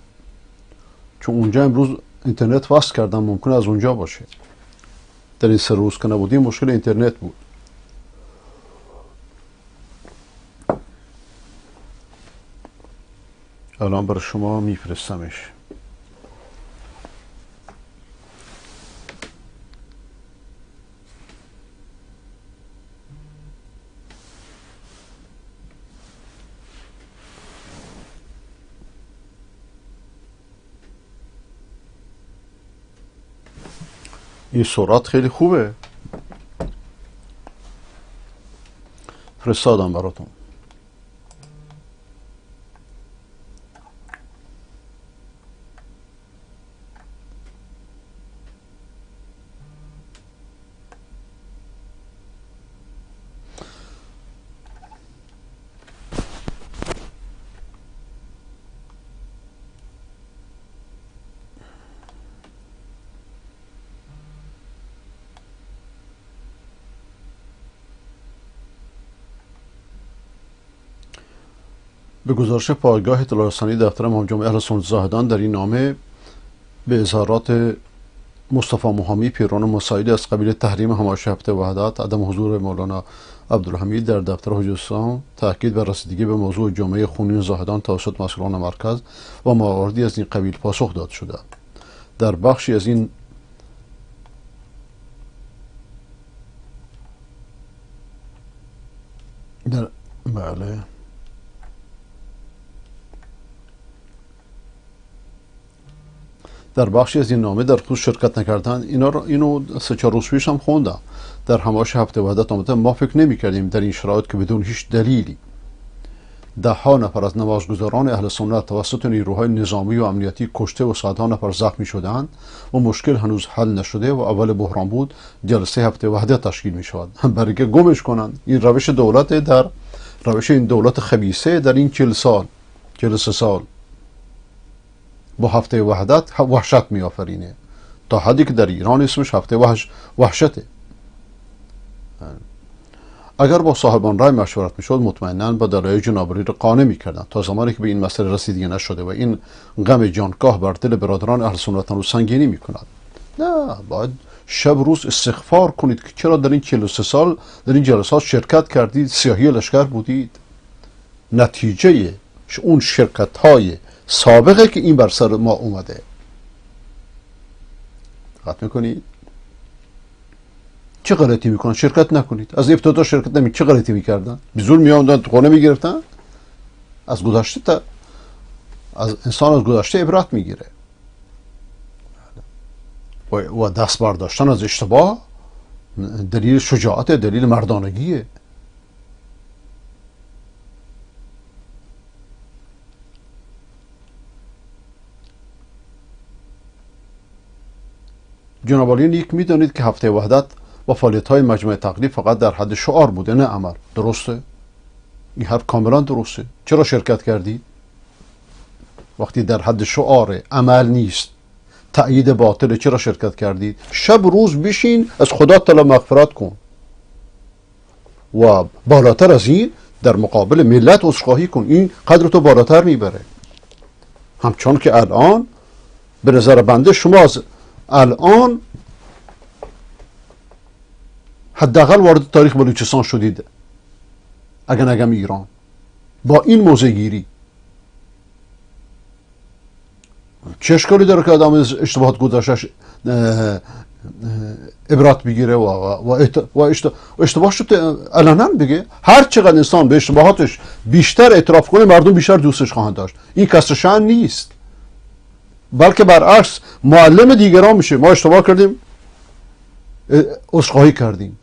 چون اونجا امروز اینترنت وصل کردم، ممکنه از اونجا باشه. در این 3 روز که نبودیم مشکل اینترنت بود. الان برای شما میفرستمش. این سرعت خیلی خوبه. فرستادم براتون. به گزارش پایگاه اطلاع رسانی دفتر امام جمعه اهل سنت زاهدان، در این نامه به اظهارات مصطفی موهامی پیران مسائلی از قبیل تحریم همایش هفته وحدت، عدم حضور مولانا عبدالحمید در دفتر حجت اسلام، تاکید بر رسیدگی به موضوع جامعه خونین زاهدان توسط مسئولان مرکز و مواردی از این قبیل پاسخ داده شده. در بخشی از این در بخشی از این نامه در خصوص شرکت نکردن اینو 3-4 روز پیش هم خوندم. در همایش هفته وحدت آمده ما فکر نمی کردیم در این شرایط که بدون هیچ دلیلی 10 نفر از نمازگزاران اهل سنت توسط نیروهای نظامی و امنیتی کشته و 100 نفر زخمی شدند و مشکل هنوز حل نشده و اول بحران بود جلسه هفته وحدت تشکیل می شود. برای که گمش کنند. این روش دولت، در روش این دولت خبیثه در این 43 سال با هفته وحدت وحشت می آفرینه، تا حدی که در ایران اسمش هفته وحشته. اگر با صاحبان رای مشورت میشد مطمئنا با دلایل جنابعالی را قانع میکردند. تا زمانی که به این مسئله رسیدگی نشده و این غم جانکاه بر دل برادران اهل سنت رو سنگینی میکند، نه، باید شب روز استغفار کنید که چرا در این 43 سال در این جلسات شرکت کردید، سیاهی لشکر بودید. نتیجه اون شرکت های سابقه که این بر سر ما اومده. دقت میکنید؟ چه غلطی میکنن؟ شرکت نکنید. از ابتدا شرکت نمی، چه غلطی میکردن؟ بزرگ میامدن تو خونه میگرفتن. از گذشته از انسان از گذشته عبرت میگیره و دست برداشتن از اشتباه دلیل شجاعت، دلیل مردانگیه. جناب عالی نیک میدانید که هفته وحدت و فعالیت‌های مجمع تقلید فقط در حد شعار بوده، نه عمل. درسته؟ این حرف کاملا درسته. چرا شرکت کردید؟ وقتی در حد شعار، عمل نیست، تأیید باطل، چرا شرکت کردید؟ شب روز بشین از خدا طلب مغفرت کن و بالاتر از این در مقابل ملت عذرخواهی کن. این قدر تو بالاتر میبره. همچون که الان به نظر بنده شما از الان حداقل وارد تاریخ بلوچستان شدید، اگر نگم ایران، با این موضع گیری. چه اشکالی داره که آدم از اشتباهات گذشته‌اش عبرت بگیره و اشتباهش رو علنا بگه؟ هر چقدر انسان به اشتباهاتش بیشتر اعتراف کنه، مردم بیشتر دوستش خواهند داشت. این کسر شأن نیست، بلکه برعکس معلم دیگران میشه. ما اشتباه کردیم، عذرخواهی کردیم.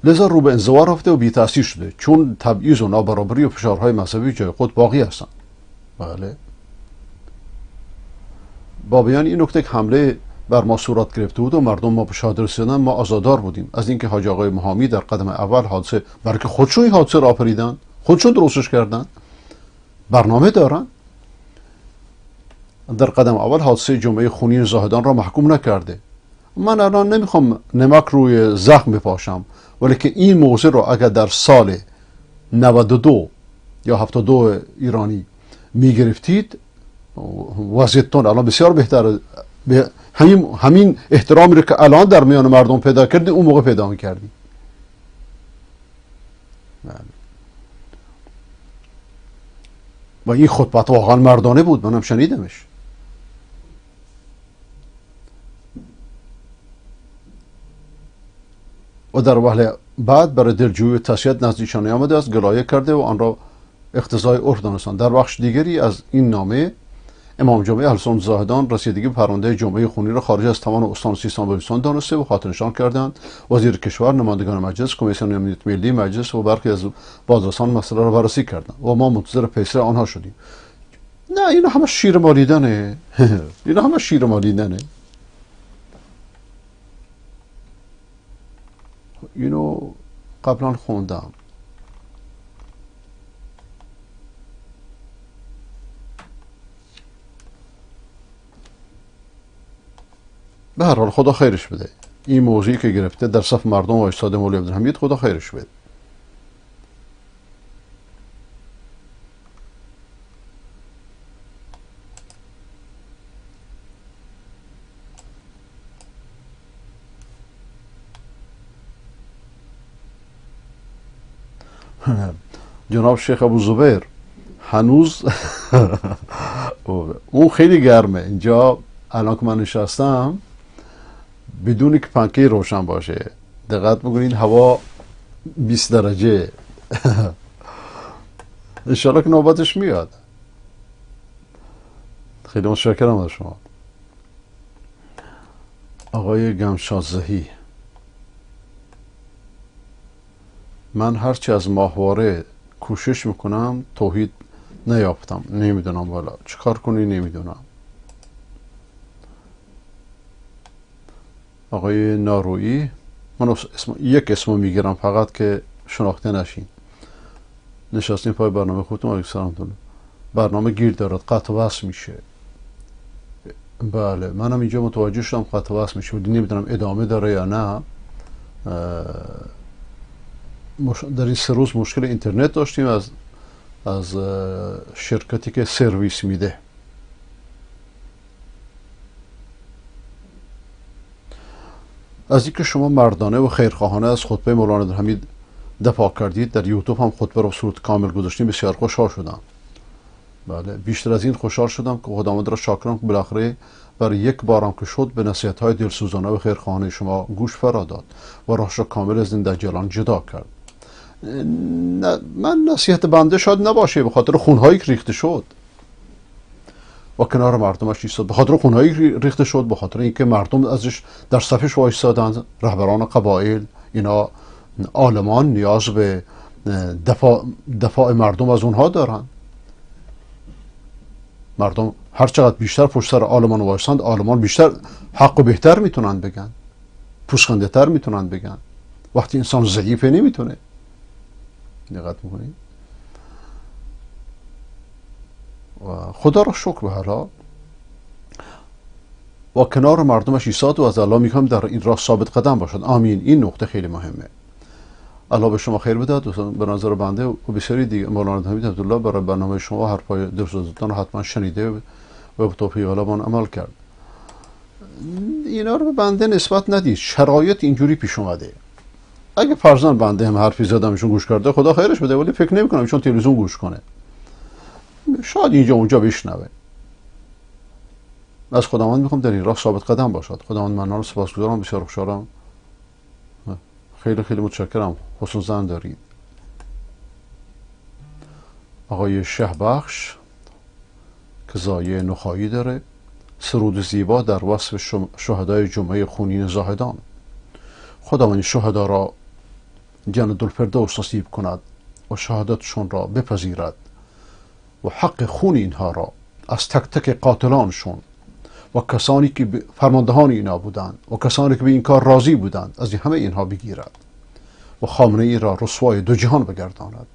لذا رو به انزوا رفته و بی تأثیر شده، چون تبعیض و نابرابری و فشارهای مذهبی جای خود باقی هستند. بله، با بیان این نکته که حمله بر ما صورت گرفته بود و مردم ما به شهادت رسیدن، ما آزادار بودیم از اینکه حاج آقای مهامی در قدم اول حادثه، برای که خودشون این حادثه را آفریدن، خودشون درستش کردن، برنامه دارن، در قدم اول حادثه جمعه خونین زاهدان را محکوم نکرده. من الان نمیخوام نمک روی زخم بپاشم، ولی که این موضوع را اگر در سال 92 یا 72 ایرانی میگرفتید، وضعیتتون الان بسیار بهتره. همین احترامی رو که الان در میان مردم پیدا کردی، اون موقع پیدا میکردی. و این خطبت واقعا مردانه بود، منم شنیدمش. و در وهله بعد برای دلجویی و تسلیت نزدیشان آمده است، گلایه کرده و آن را اقتضای عرف دانستند. در بخش دیگری از این نامه، امام جمعه اهل سنت زاهدان رسیدگی به پرونده جمعه خونی را خارج از توان استان سیستان و بلوچستان دانسته و خاطر نشان کردند. وزیر کشور، نمایندگان مجلس، کمیسیون امنیت ملی مجلس و برخی از بازرسان مسئله را بررسی کردند و ما منتظر پیسر آنها شدیم. نه، اینا همه شیر مالیدنه. اینا همه شیر مالیدنه. اینو قبلا خوندم. به هر حال خدا خیرش بده. این موضوعی که گرفته در صف مردم و استاد مولوی عبدالحمید، خدا خیرش بده. جناب شیخ ابو زبیر هنوز اون خیلی گرمه اینجا. الان که من نشستم بدون که پنکه روشن باشه، دقت بکنید هوا 20 درجه. انشاءالله که نوبتش میاد. خیلی متشکرم از شما. آقای گمشازهی، من هرچی از ماهواره کوشش میکنم توحید نیافتم. نمیدونم والا چیکار کنی، نمیدونم. آقای نارویی، من یک اسمو میگیرم فقط که شناخته نشین. نشستیم پای برنامه خودتون. علیکم سلام. برنامه گیر دارد، قطع وصل میشه. بله منم اینجا متوجه شدم قطع وصل میشه، ولی نمیدونم ادامه داره یا نه. در این 3 روز مشکل اینترنت داشتیم از شرکتی که سرویس میده. از اینکه شما مردانه و خیرخواهانه از خطبه مولانا عبدالحمید دفاع کردید، در یوتیوب هم خطبه رو صورت کامل گذاشتیم، بسیار خوشحال شدم. بله بیشتر از این خوشحال شدم که خداوند را شاکرم که بالاخره برای یک بارم که شد به نصیحت‌های دلسوزانه و خیرخواهانه شما گوش فرا داد و راهش را کامل از این دجالان جدا کرد. من نصیحت بنده شاید نباشه، به خاطر خونهایی که ریخته شد و کنار مردمش ایستاد، به خاطر خونهایی ریخته شد، به خاطر اینکه مردم ازش در صفش وایسادن، رهبران قبایل، اینا عالمان نیاز به دفاع مردم از اونها دارن. مردم هر چقدر بیشتر پشت سر عالمان وایساند، عالمان بیشتر حق و بهتر میتونن بگن، پوسخنده تر میتونن بگن. وقتی انسان ضعیفه نمیتونه. دقت میکنید؟ و خدا را شکر به هر حال و کنار مردمش ایستاد و از الله میخوام در این راه ثابت قدم باشد. آمین. این نقطه خیلی مهمه. الله به شما خیر بده. دوستان به نظر بنده و بسیاری دیگه مولانا عبدالحمید عبدالله برای برنامه شما حرفای دلسوزتان رو حتما شنیده و به توفیق الله عمل کرد. اینا رو به بنده نسبت ندید، شرایط اینجوری پیش اومده. اگه فرضاً بنده هم حرفی زدم ایشون گوش کرده، خدا خیرش بده، ولی فکر نمی‌کنم ایشون تلویزیون گوش کنه. شاید اینجا اونجا بشنوه. از خداوند میخوام در این راه ثابت قدم باشد. خداوند منان و سپاسگزارم، بسیار خوشحالم. خیلی خیلی متشکرم. حسن ظن دارید. آقای شهبخش که زایه نخایی داره، سرود زیبا در وصف شهدای جمعه خونین زاهدان. خداوند شهدا را جنت الفردوس نصیب کند و شهادتشون را بپذیرد و حق خون اینها را از تک تک قاتلانشون و کسانی که فرماندهان اینا بودند و کسانی که به این کار راضی بودند از همه اینها بگیرد و خامنه ای را رسوای 2 جهان بگرداند.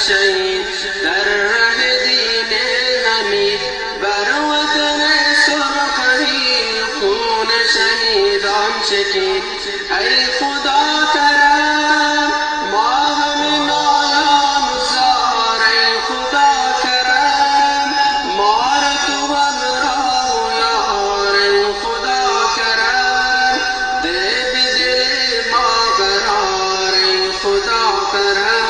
شهید در ره دین حمید بر وطن سرخی خون شهیدان چکید. ای خدا کرم ما همه نالان زار، ای خدا کرم ما را تو همراه یار، ای خدا کرم ده به دل ما قرار، ای خدا کرم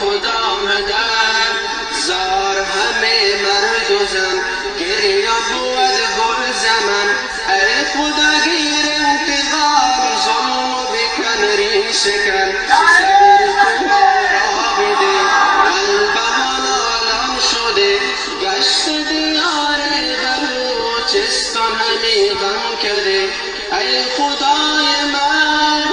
خدا مدد خدا گیر انتقام ظلم و بکن ریشکن سر کوها بده قلبها نالان شده گشت دیار بلوچستان همی غم کرده ای خدای من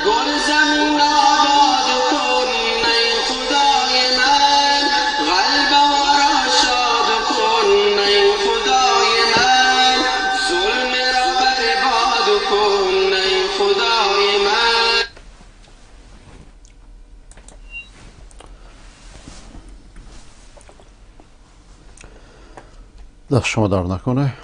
گل زمین آباد کن ای خدای من قلبها را شاد کن ای خدای من ظلم را برباد کن ای خدای من. دست شما در نکنه.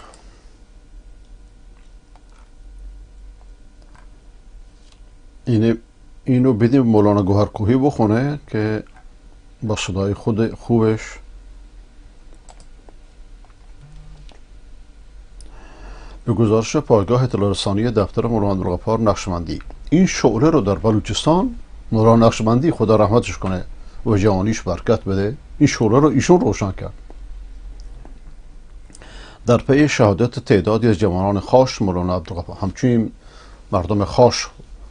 اینو بدیم مولانا گوهرکوهی بخونه که با صدای خود خوبش. به گزارش پایگاه اطلاع رسانی دفتر مولانا عبدالغفار نقشبندی، این شعله رو در بلوچستان مولانا نقشبندی خدا رحمتش کنه و جوانیش برکت بده، این شعله رو ایشون روشن کرد. در پی شهادت تعدادی از جوانان خاش مولانا عبدالغفار، همچنین مردم خاش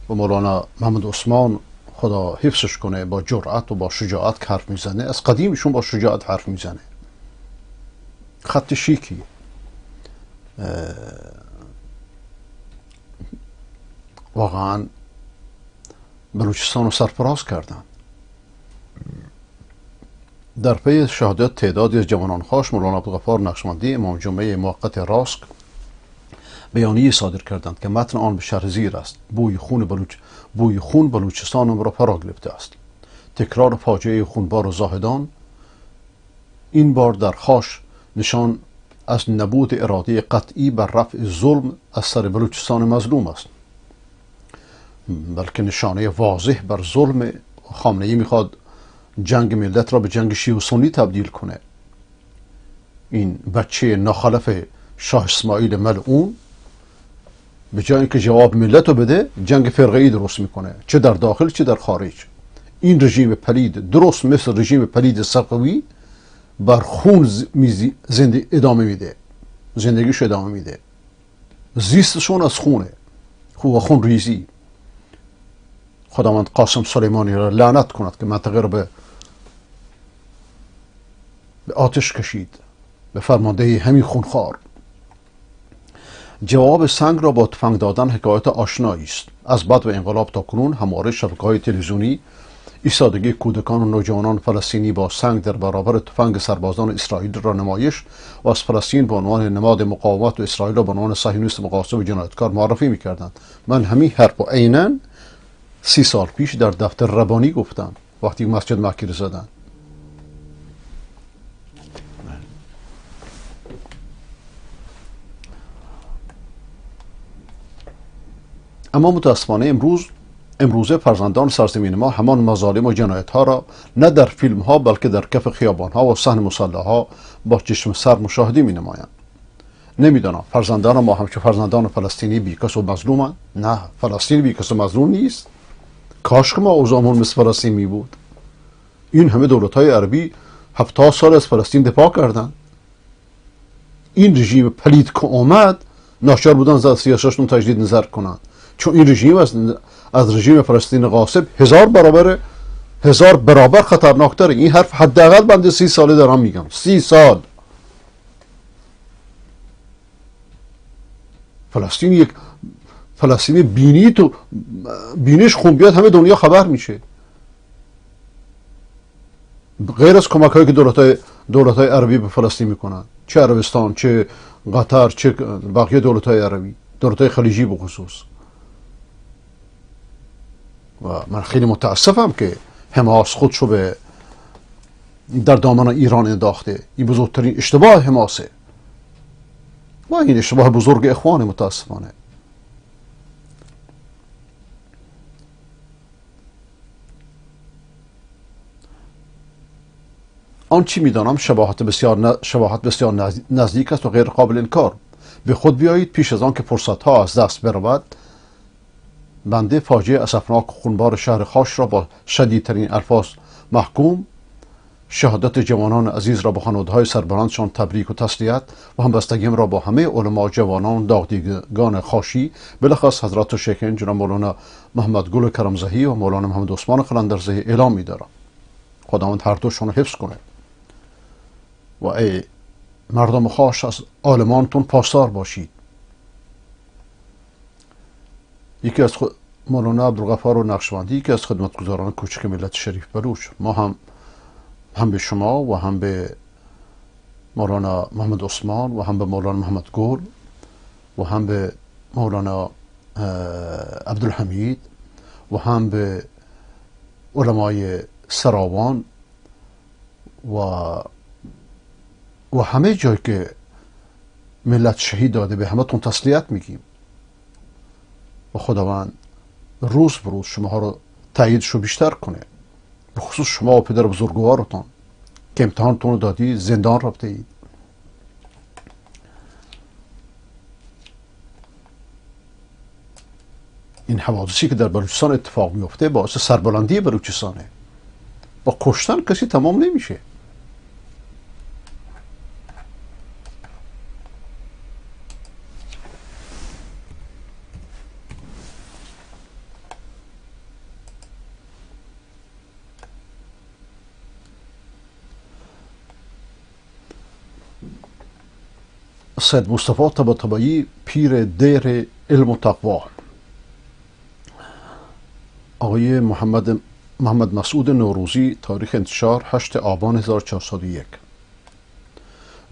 و مولانا محمد عثمان خدا حفظش کنه با جرأت و با شجاعت حرف میزنه. از قدیم ایشون با شجاعت حرف میزنه، خط شیکی. واقعا بلوچستان رو سرفراز کردن. در پی شهادت تعدادی از جوانان خاش مولانا عبدالغفار نقشبندی امام جمعه موقت راسک بیانیه صادر کردند که متن آن به شرح زیر است: بوی خون بلوچستانم را فرا گرفته است. تکرار فاجعه خونبار و زاهدان این بار در خاش نشان از نبود اراده قطعی بر رفع ظلم از سر بلوچستان مظلوم است، بلکه نشانه واضح بر ظلم. خامنه‌ای میخواد جنگ ملت را به جنگ شیعه و سنی تبدیل کنه. این بچه ناخلف شاه اسماعیل ملعون به جای اینکه جواب ملت رو بده جنگ فرقه‌ای درست میکنه، چه در داخل چه در خارج. این رژیم پلید درست مثل رژیم پلید صفوی بر خون ادامه میده، زندگیش ادامه میده. زیستشون از خونه، خون ریزی. خداوند قاسم سلیمانی را لعنت کند که منطقه را به آتش کشید به فرماندهی همین خونخوار. جواب سنگ را با تفنگ دادن حکایت آشنایی است. از بعد و انقلاب تا کنون همواره شبکه‌های تلویزیونی ایستادگی کودکان و نوجوانان فلسطینی با سنگ در برابر تفنگ سربازان اسرائیل را نمایش و از فلسطین به عنوان نماد مقاومت و اسرائیل را به عنوان صهیونیست مقاوم و جنایتکار معرفی می‌کردند. من همین حرف و عیناً 30 سال پیش در دفتر ربانی گفتم وقتی مسجد مکی رو زدن. اما متاسفانه امروزه فرزندان سرزمین ما همان مظالم و جنایت ها را نه در فیلم ها بلکه در کف خیابان ها و صحن مسلح ها با چشم سر مشاهده می نمایند. نمیدانم فرزندان ما همچون فرزندان فلسطینی بیکس و مظلومند؟ نه، فلسطین بیکس و مظلوم نیست. کاش که ما اوضاعمون مثل فلسطین می بود. این همه دولت های عربی 70 سال از فلسطین دفاع کردند. این رژیم پلید که اومد ناچار بودن از سیاستشون تجدید نظر کنند، چون این رژیم از رژیم فلسطین غاصب 1000 برابر خطرناکتره. این حرف حداقل بنده 30 ساله دارم میگم. 30 سال فلسطین یک فلسطینی بینیش خون بیاد همه دنیا خبر میشه. غیر از کمک هایی که دولت های عربی به فلسطین میکنن، چه عربستان چه قطر چه بقیه دولت های عربی، دولت های خلیجی به خصوص. و من خیلی متاسفم که حماس خودشو به در دامن ایران انداخته. این بزرگترین اشتباه حماسه و این اشتباه بزرگ اخوان. متاسفانه آن چی میدانم شباهت بسیار نزدیک است و غیر قابل انکار. به خود بیایید پیش از آن که فرصت ها از دست برود بنده فاجعه اسفناک خونبار شهر خاش را با شدیدترین الفاظ محکوم شهادت جوانان عزیز را به خانواده‌های سربلندشان تبریک و تسلیت و همبستگیم را با همه علما، جوانان، داغدیگان خاشی، بالاخص حضرات شیخین جناب مولانا محمد گل کرمزهی و مولانا محمد عثمان قلندرزهی اعلام می‌دارم. خداوند هر دوشون رو حفظ کنه و ای مردم خاص از عالمانتون پاسدار باشید. یکی از مولانا عبدالغفار و نقشبندی، یکی از خدمتگزاران کوچک ملت شریف بلوچ، ما هم به شما و هم به مولانا محمد عثمان و هم به مولانا محمد گل و هم به مولانا عبدالحمید و هم به علمای سراوان و همه جایی که ملت شهید داده به همه تون تسلیت میگیم و خداوند روز به روز شما ها رو تاییدشو بیشتر کنه، به خصوص شما و پدر بزرگوارتون که امتحانتون رو دادی، زندان رفته اید. این حوادثی که در بلوچستان اتفاق میفته باعث سربلندی بلوچستانه. با کشتن کسی تمام نمیشه. سید مصطفی طباطبایی، پیر دیر علم و تقوا، آقای محمد مسعود نوروزی، تاریخ انتشار 8 آبان 1401.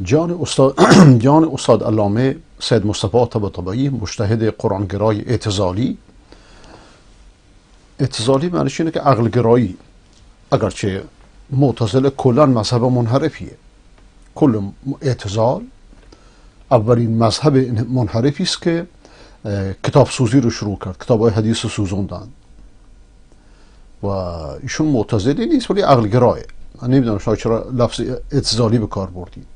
جان استاد علامه سید مصطفی طباطبایی، مجتهد قرآنگرای اعتزالی معنیش اینه که عقلگرایی، اگرچه معتزله کلا مذهب منحرفیه. کل اعتزال اولین مذهب منحرفی است که کتاب سوزی رو شروع کرد، کتاب‌های حدیث رو سوزوندن و ایشون معتزلی نیست ولی عقلگرایه. من نمیدونم شاید چرا لفظ اعتزالی به کار بردید،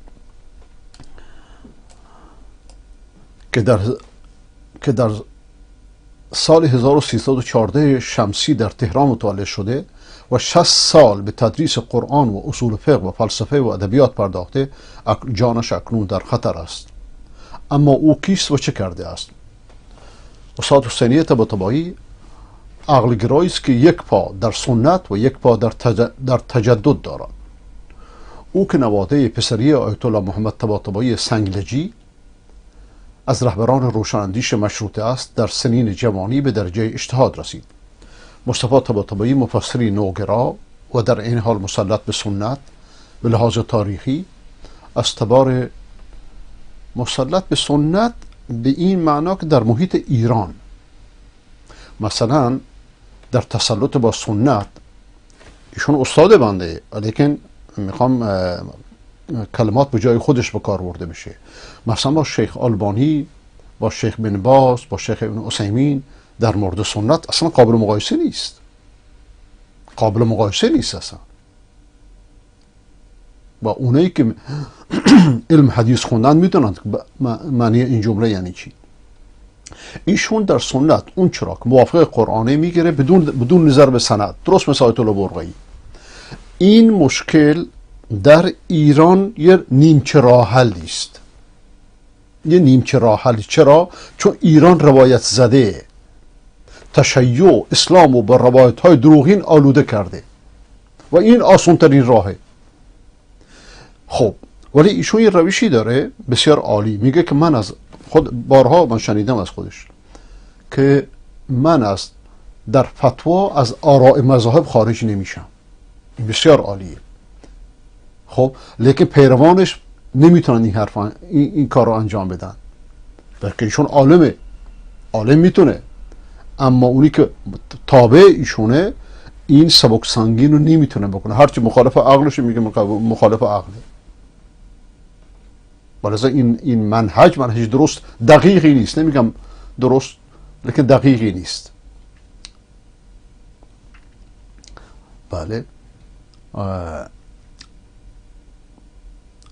که در سال 1314 شمسی در تهران متولد شده و 60 سال به تدریس قرآن و اصول فقه و فلسفه و ادبیات پرداخته. جانش اکنون در خطر است. اما او کیست و چه کرده است؟ استاد حسینی طباطبایی عقلگرایی است که یک پا در سنت و یک پا در تجدد دارد. او که نواده پسری آیت الله محمد طباطبایی سنگلجی از رهبران روشناندیش مشروطه است، در سنین جوانی به درجه اجتهاد رسید. مصطفی طباطبایی مفسری نوگرا و در این حال مسلط به سنت به لحاظ تاریخی، از تبار مسلط به سنت به این معنا که در محیط ایران مثلا در تسلط با سنت ایشون استاد بنده، لیکن میخوام کلمات به جای خودش به کار برده بشه. مثلا با شیخ آلبانی، با شیخ بن باز، با شیخ ابن عثیمین در مورد سنت اصلا قابل مقایسه نیست. قابل مقایسه نیست اصلا با اونایی که علم حدیث خوندن میدونند معنی این جمله یعنی چی. ایشون در سنت اون چرا که موافق قرآنه میگیره بدون نظر به سند، درست مثل آیت الله برقعی. این مشکل در ایران یه نیمچه راه حلی است. یه نیمچه راه حلی. چرا؟ چون ایران روایت زده، تشیع اسلام و با روایت های دروغین آلوده کرده و این آسان ترین راهه. خب ولی ایشون یه روشی داره بسیار عالی، میگه که من از بارها من شنیدم از خودش که من از در فتوا از آراء مذاهب خارج نمیشم. این بسیار عالیه. خب لیکن پیروانش نمیتونن این کار رو انجام بدن، بلکه ایشون عالم میتونه، اما اونی که تابع ایشونه این سبک سنگین رو نمیتونه بکنه. هرچی مخالف عقلش میگه مخالف عقله. ولذا این منهج درست دقیقی نیست. نمیگم درست، لیکن دقیقی نیست. بله.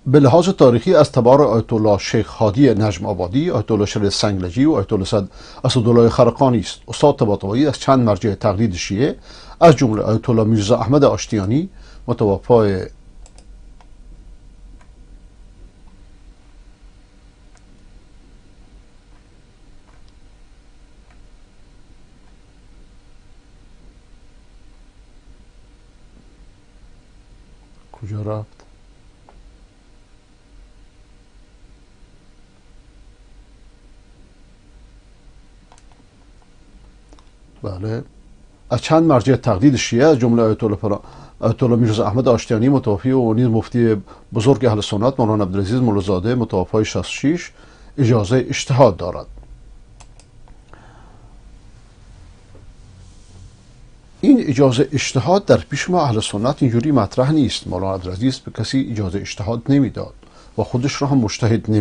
به لحاظ تاریخی از تبار آیت الله شیخ هادی نجم آبادی، آیت الله شریف سنگلجی و آیت الله اسدالله خرقانی است. استاد طباطبایی از چند مرجع تقلید شیعه از جمله آیت الله میرزا احمد آشتیانی متوفای کجا رفت؟ بله، از چند مرجع تقلید شیعه از جمله آیت الله میرزا احمد آشتیانی متوفی و نیز مفتی بزرگ اهل سنت مولانا عبدالعزیز مولازاده متوفی 66 اجازه اجتهاد دارد. این اجازه اجتهاد در پیش ما اهل سنت اینجوری مطرح نیست. مولانا عبدالعزیز به کسی اجازه اجتهاد نمیداد و خودش را هم مجتهد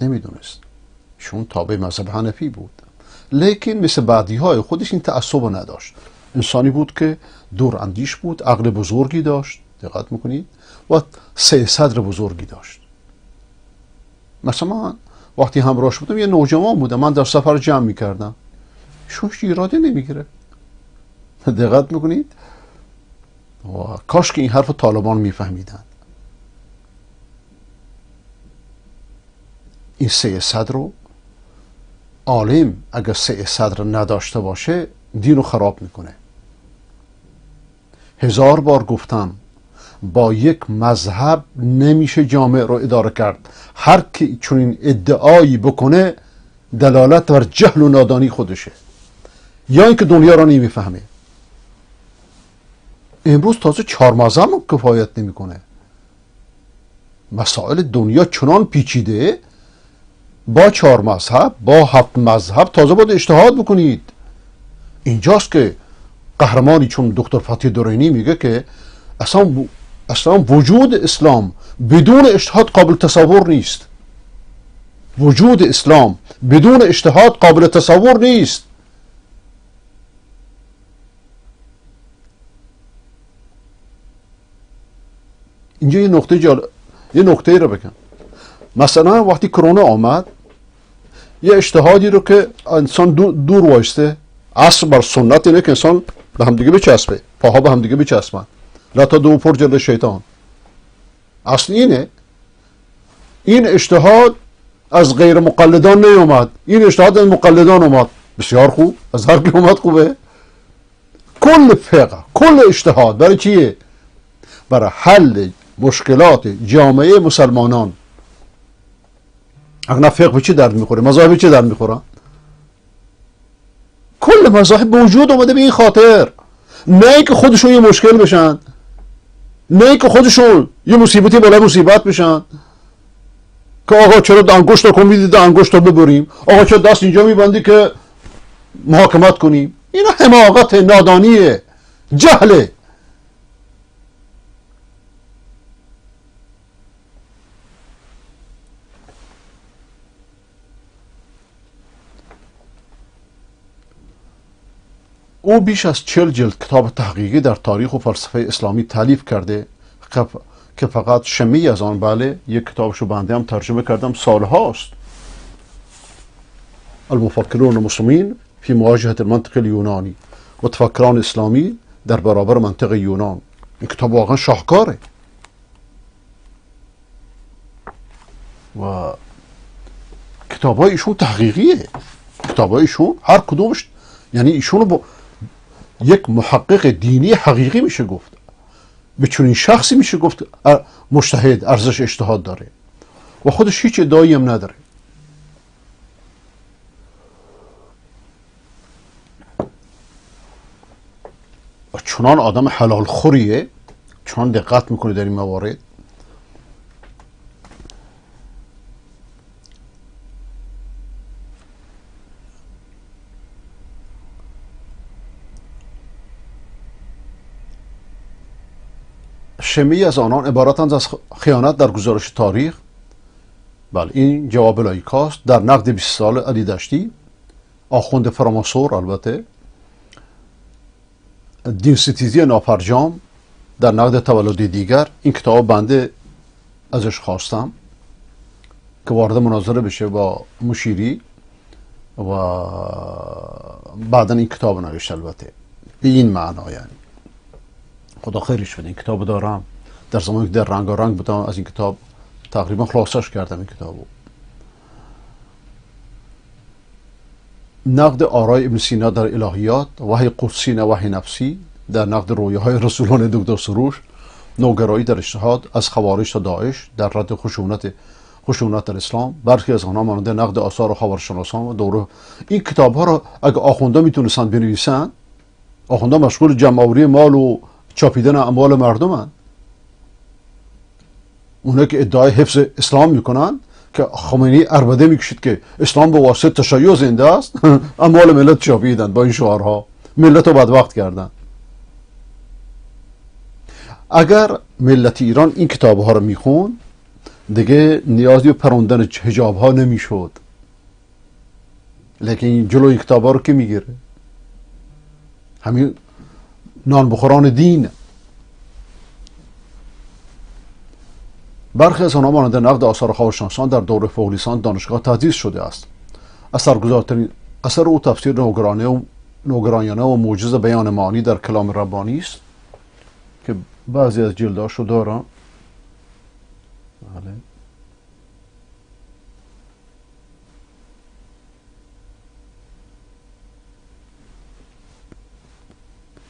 نمیدونست. چون تابع مذهب حنفی بود، لیکن مثل بعدی های خودش این تعصب نداشت. انسانی بود که دور اندیش بود، عقل بزرگی داشت، دقت میکنید، و سه صدر بزرگی داشت. مثلا من وقتی همراهش بودم یه نوجوان بودم، من در سفر جمع میکردم، شوش ایراده نمیگیره. دقت میکنید؟ و کاش که این حرف طالبان میفهمیدن. این سه صدر رو عالم اگر سه صدر نداشته باشه دین رو خراب میکنه. 1000 بار گفتم با یک مذهب نمیشه جامعه رو اداره کرد. هر کی چنین ادعایی بکنه دلالت بر جهل و نادانی خودشه، یا اینکه دنیا رو نمیفهمه. امروز تازه 4 مذهب کفایت نمیکنه. مسائل دنیا چنان پیچیده، با 4 مذهب، با 7 مذهب تازه باید اجتهاد بکنید. اینجاست که قهرمانی چون دکتر فتحی درینی میگه که اصلا وجود اسلام بدون اجتهاد قابل تصور نیست. وجود اسلام بدون اجتهاد قابل تصور نیست. اینجا یه نکته رو بگم. مثلا وقتی کرونا آمد، یه اجتهادی رو که انسان دور وایسته، اصل بر سنت اینه که انسان به همدیگه بچسبه، پاها به همدیگه بچسبن، لا تا دو پر جلد شیطان. اصل اینه. این اجتهاد از غیر مقلدان نیومد، این اجتهاد از مقلدان اومد. بسیار خوب، از هر کی اومد خوبه. کل فقه، کل اجتهاد برای چیه؟ برای حل مشکلات جامعه مسلمانان. اگر فقه به چی درد میخوره؟ مذاهب به چی درد میخورن؟ کل مذاهب به وجود اومده به این خاطر، نه اینکه خودشون یه مشکل بشن، نه اینکه خودشون یه مصیبتی بالا مصیبت بشن که آقا چرا انگشت رو میدید انگشت رو ببریم، آقا چرا دست اینجا میبندی که محاکمت کنیم. اینا حماقت، نادانیه، جهله. او بیش از 40 جلد کتاب تحقیقی در تاریخ و فلسفه اسلامی تالیف کرده که فقط شمی از آن، بله، یک کتابشو بنده هم ترجمه کردم، سالهاست. المفکرون المسلمین فی مواجهه المنطق اليونانی، متفکران اسلامی در برابر منطق یونان. این کتاب واقعا شاهکاره و کتابای ایشون تحقیقیه. کتابای ایشون هر کدومش، یعنی ایشونو با یک محقق دینی حقیقی میشه گفت، به چنین شخصی میشه گفت مجتهد، ارزش اجتهاد داره و خودش هیچ ادعایی هم نداره. و چنان آدم حلال خوریه، چنان دقت میکنه در این موارد. شمی از آنان عبارتند از خیانت در گزارش تاریخ. بله، این جواب لایکاست. در نقد 20 سال علی دشتی، آخوند فراماسور، البته دین ستیزی نافرجام در نقد تولد دیگر. این کتاب بنده ازش خواستم که وارد مناظره بشه با مشیری و بعدا این کتاب نوشت، البته به این معنا. یعنی خدا خیرش بده. این کتاب دارم، در زمانی که در رنگارنگ بودم از این کتاب تقریبا خلاصش کردم. این کتابو نقد آرای ابن سینا در الهیات، وحی قدسی نه وحی نفسی، در نقد رویاهای رسولان دکتر سروش، نوگرایی در اجتهاد از خوارج تا داعش در رد خشونت در اسلام، برخی از آنها مانند نقد آثار خاورشناسان و دوره. این کتاب ها را اگه آخونده میتونستن بنویسن، آخونده مشغول جمع‌آوری مال و چاپیدن اموال مردمن، اونایی که ادعای حفظ اسلام میکنن که خمینی عربده میکشید که اسلام به واسطه تشیع زنده است، اموال ملت چاپیدن با این شعارها، ملت رو بدبخت کردن. اگر ملت ایران این کتاب ها رو میخون، دیگه نیازی به پروندن حجاب ها نمیشد. لیکن جلو این کتاب ها رو که میگیره؟ همین نانبخوران دین. برخی از آنها مانند نقد آثار خاورشناسان در دوره فوق لیسانس دانشگاه تدریس شده است. اثرگذارترین اثر او تفسیر نوگرایانه و موجز بیان معانی در کلام ربانی است که بعضی از جلداشو دارم. بله.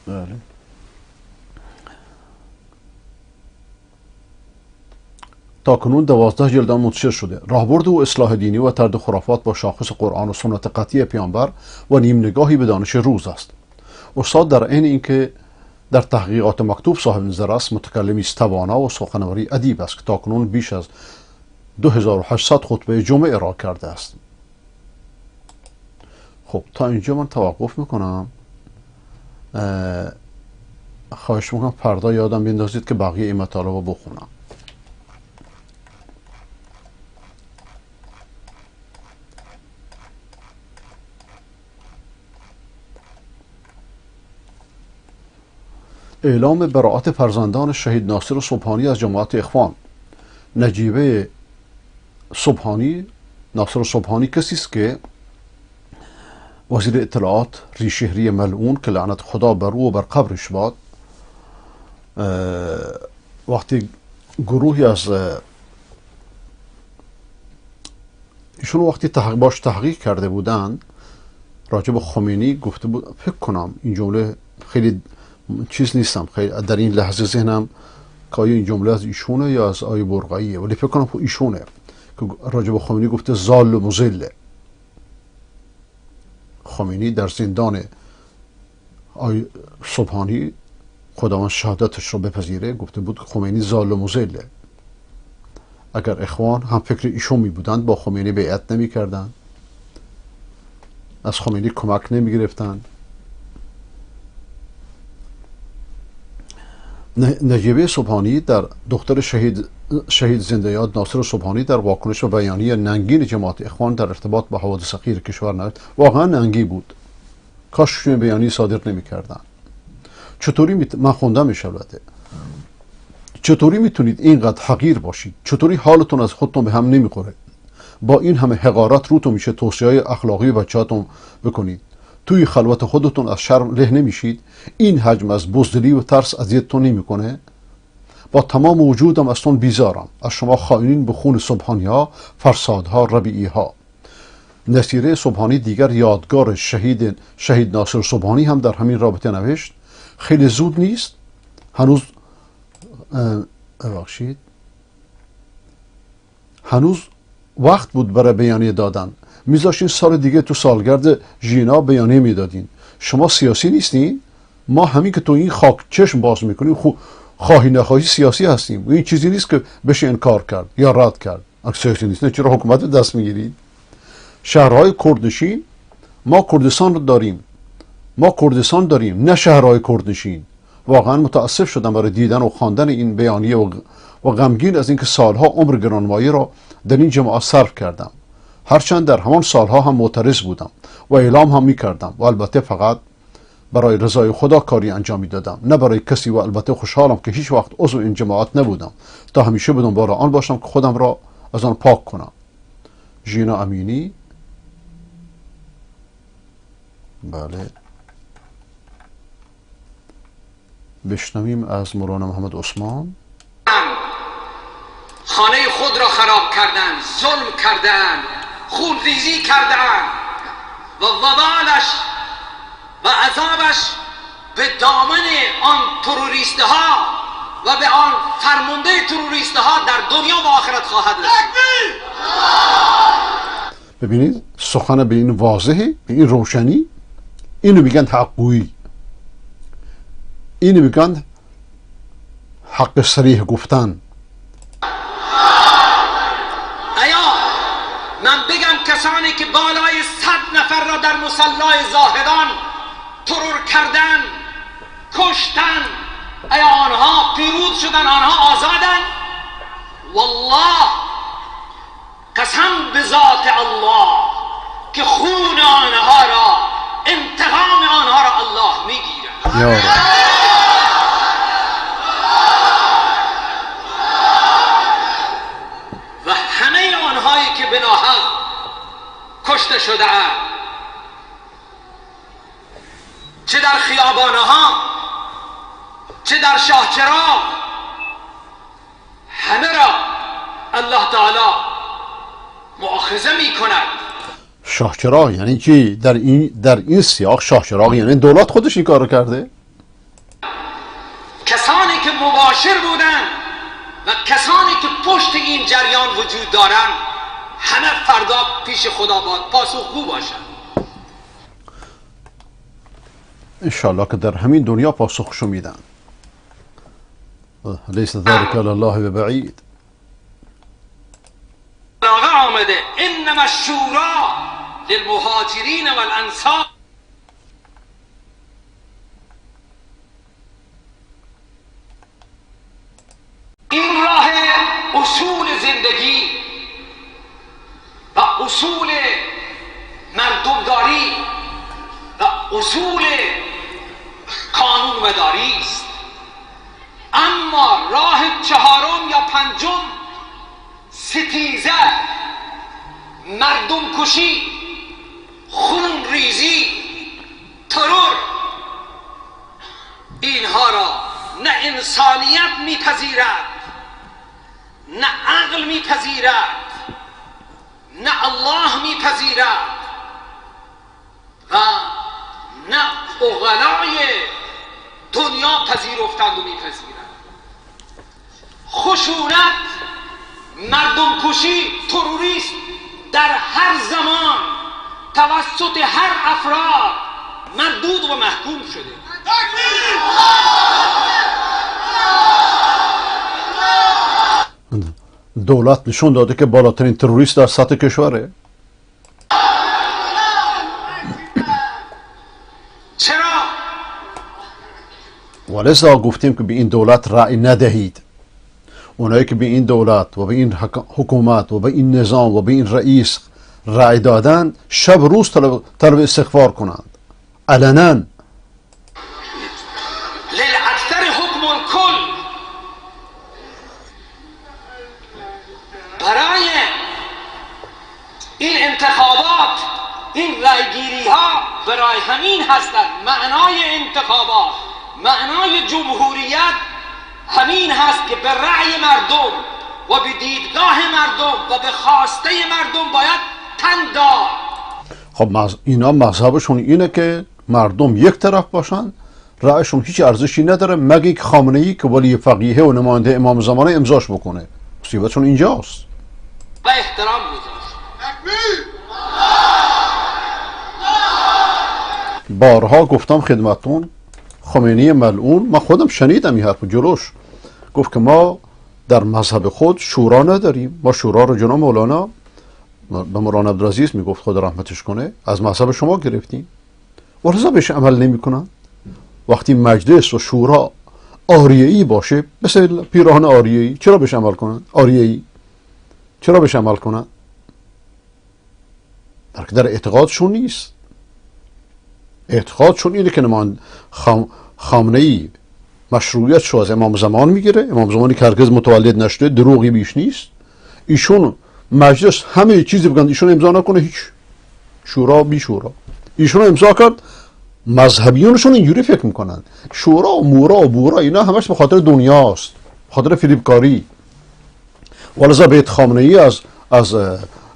بله. تا کنون 12 جلد آن منتشر شده. راهبرد و اصلاح دینی و طرد خرافات با شاخص قرآن و سنت قطعی پیامبر و نیم نگاهی به دانش روز است. استاد در عین اینکه در تحقیقات مکتوب صاحب نظر است، متکلمی است توانا و سخنوری ادیب است که تا کنون بیش از 2800 خطبه جمعه ارائه کرده است. خب تا اینجا من توقف میکنم. خواهش میکنم پرده یادم بیندازید که بقیه این مطالب رو بخونم. اعلام براءت فرزندان شهید ناصر صبحانی از جماعت اخوان. نجیبه صبحانی، ناصر صبحانی کسی است که وزیر اطلاعات ریشهری ملعون که لعنت خدا بر او و بر قبرش باد، وقتی گروهی از ایشون وقتی باش تحقیق کرده بودند راجع به خمینی گفته بود، فکر کنم این جمله خیلی چیز نیستم، خیلی در این لحظه ذهنم که آیا این جمله از ایشونه یا از آیه برقعیه، ولی فکر کنم ایشونه که راجع به خمینی گفته ضال و مضل. خمینی در زندان آیه صبحانی خداوند شهادتش رو بپذیره گفته بود که خمینی ضال و مضله. اگر اخوان هم فکر ایشون می بودند با خمینی بیعت نمی کردن، از خمینی کمک نمی گرفتن. نجیبه صبحانی در دختر شهید زنده یاد ناصر صبحانی در واکنش و بیانیه ننگین جماعت اخوان در ارتباط با حوادث اخیر کشور نوشت واقعا ننگی بود، کاش بیانیه صادر نمی کردن. چطوری من خوندم البته، چطوری میتونید اینقدر حقیر باشید؟ چطوری حالتون از خودتون به هم نمیخوره؟ با این همه حقارت روتون میشه توصیه‌های اخلاقی بچه‌هاتون بکنید؟ توی خلوت خودتون از شرم له نمیشید؟ این حجم از بزدلی و ترس اذیتتون نمیکنه؟ با تمام وجودم ازتون بیزارم، از شما خائنین به خون صبحانی‌ها، فرسادها، ربیعی‌ها. نصیره صبحانی دیگر یادگار شهید ناصر صبحانی هم در همین رابطه نوشت خیلی زود نیست، هنوز وقت بود برای بیانیه دادن، میذاشین سال دیگه تو سالگرد ژینا بیانیه میدادین. شما سیاسی نیستین؟ ما همین که تو این خاک چشم باز میکنیم خواهی نخواهی سیاسی هستیم و این چیزی نیست که بشه انکار کرد یا رد کرد. اگه سیاسی نیست چرا حکومت دست میگیرید؟ شهرهای کردنشین، ما کردستان رو داریم، نه شهرهای کردنشین. واقعا متاسف شدم برای دیدن و خواندن این بیانیه و غمگین از اینکه سالها عمر گرانمایه را در این جماعت صرف کردم، هرچند در همان سالها هم معترض بودم و اعلام هم میکردم و البته فقط برای رضای خدا کاری انجام میدادم، نه برای کسی، و البته خوشحالم که هیچ وقت عضو این جماعت نبودم تا همیشه به دنبال آن باشم که خودم را از آن پاک کنم. ژینا امینی. بله، بشنویم از مولانا محمد عثمان. خانه خود را خراب کردن، ظلم کردن، خونریزی کردن و وبالش و عذابش به دامن آن تروریست ها و به آن فرمانده تروریست ها در دنیا و آخرت خواهد رسید. ببینید سخن به این واضحه، به این روشنی. اینو میگن حقگویی، اینو میگن حق صریح گفتن. من بگم کسانی که بالای 100 نفر را در مصلای زاهدان ترور کردن، کشتن، آیا آنها پیروز شدن، آنها آزادن؟ والله قسم به ذات الله که خون آنها را، انتقام آنها را الله میگیرد. و همه آنهایی که به ناحق کشته شده اند، چه در خیابانها چه در شاهچراغ، همه را الله تعالی مؤاخذه می کند. شاهچراغ یعنی چی؟ در این سیاق شاهچراغ یعنی دولت خودش این کارو کرده؟ کسانی که مباشر بودند و کسانی که پشت این جریان وجود دارند، همه فردا پیش خدا باید پاسخگو باشند. انشاءالله که در همین دنیا پاسخشو میدن. لیس ذلك علی الله ببعید. آقا آمده انما الشورا للمهاجرین والانصار. این راه اصول زندگی و اصول مردمداری و اصول قانون مداری است، اما راه چهارم یا پنجم ستیزه، مردم کشی، خون ریزی، ترور، اینها را نه انسانیت میپذیرد، نه عقل میپذیرد، نه الله میپذیرد و نه عقلای دنیا پذیرفتند و میپذیرند. خشونت، مردم کشی، تروریسم در هر زمان توسط هر افراد مردود و محکوم شده. دولت نشون داده که بالاترین تروریست در سطح کشوره. چرا؟ ولذا گفتیم که به این دولت رأی ندهید. اونایی که به این دولت و به این حکومت و به این نظام و به این رئیس رأی دادن، شب روز طلب استغفار کنند علنا. للاکثر حکم الکل. برای این انتخابات، این رأیگیری ها برای همین هستند. معنای انتخابات، معنای جمهوریت همین هست که به رأی مردم و به دیدگاه مردم و به خواسته مردم باید تن داد. خب اینا مذهبشون اینه که مردم یک طرف باشن، رأیشون هیچ ارزشی نداره مگه که خامنه‌ای که ولی فقیه و نماینده امام زمانه امضاش بکنه. مصیبتشون اینجاست. و احترام گذاشت. بارها گفتم خدمتون، خمینی ملعون، من خودم شنیدم این حرف جلوش، گفت که ما در مذهب خود شورا نداریم. ما شورا رو جناب مولانا به مولانا عبدالعزیز میگفت خدا رحمتش کنه از مذهب شما گرفتیم. ولذا بهش عمل نمیکنن. وقتی مجلس و شورا آریه‌ای باشه، مثل پیراهن آریه‌ای، چرا بهش عمل کنن؟ آریه‌ای چرا بهش عمل کنن؟ بلکه در اعتقادشون نیست. اعتقادشون اینه که خامنه‌ای مشروعیت شو از امام زمان میگیره، امام زمانی که هرگز متولد نشده، دروغی بیش نیست. ایشون مجلس همه چیزی بگن ایشون امضا نکنه، هیچ شورا بی شورا. ایشون امضا کرد. مذهبیونشون اینجوری فکر میکنن شورا و مورا و بورا اینا همش به خاطر دنیاست، به خاطر فریبکاری. ولذا بیت خامنه‌ای از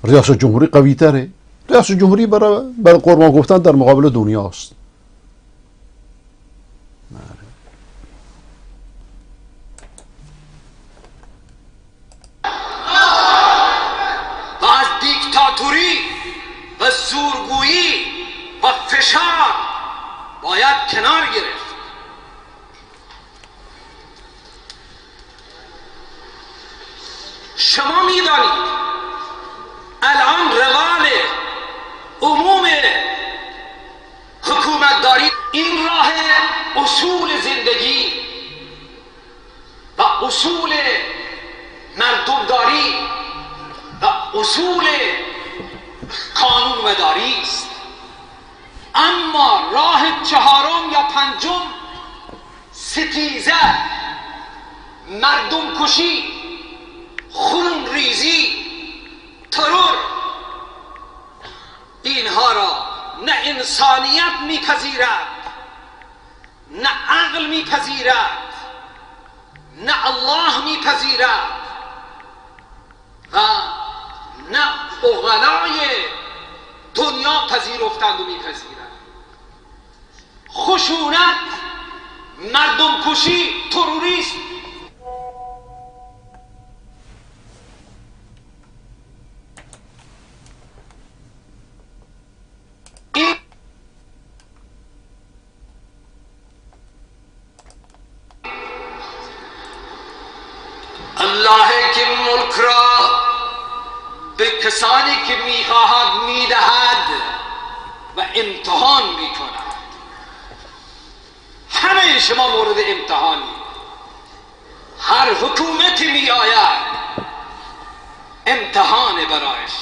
ریاست جمهوری قوی تره. ریاست جمهوری برای قربان گفتن در مقابل دنیاست. شما میدانید الان روال عموم حکومتداری این راه اصول زندگی و اصول مردمداری و اصول قانون مداری است. اما راه چهارم یا پنجم ستیزه، مردم کشی، خون ریزی، ترور، اینها را نه انسانیت میپذیرد، نه عقل میپذیرد، نه الله میپذیرد و نه عقلای دنیا پذیرفتند و میپذیرند. خشونت، مردم کشی، تروریسم الله که ملک را به کسانی که میخواهد میدهد و امتحان میکند. همه شما مورد امتحانی. هر حکومتی میآید امتحان برایش.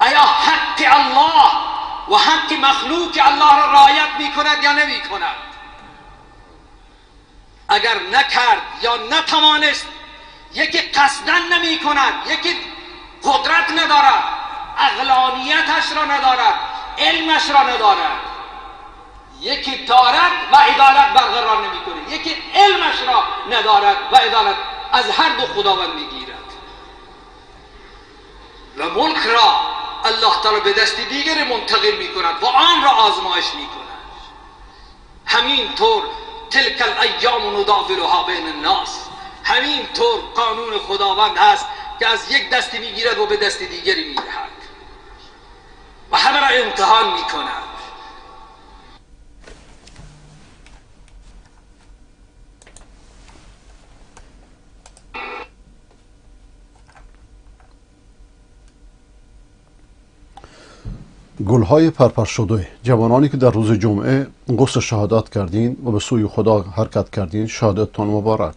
آیا حق الله و حق مخلوق الله را رعایت میکند یا نمیکند؟ اگر نکرد یا نتوانست، یکی قصدن نمی کند، یکی قدرت ندارد، عقلانیتش را ندارد، علمش را ندارد، یکی دارد و عدالت برقرار نمی کنه، یکی علمش را ندارد و عدالت از هر دو خداوند می گیرد و ملک را الله تعالی به دست دیگر منتقل می کند و آن را آزمایش می کند. همین طور تلک الایام نداولها بین الناس، همین طور قانون خداوند هست که از یک دستی میگیرد و به دست دیگری میدهد و همه را امتحان میکند. گلهای پرپر شده، جوانانی که در روز جمعه غسل شهادت کردین و به سوی خدا حرکت کردین، شهادتتان مبارک.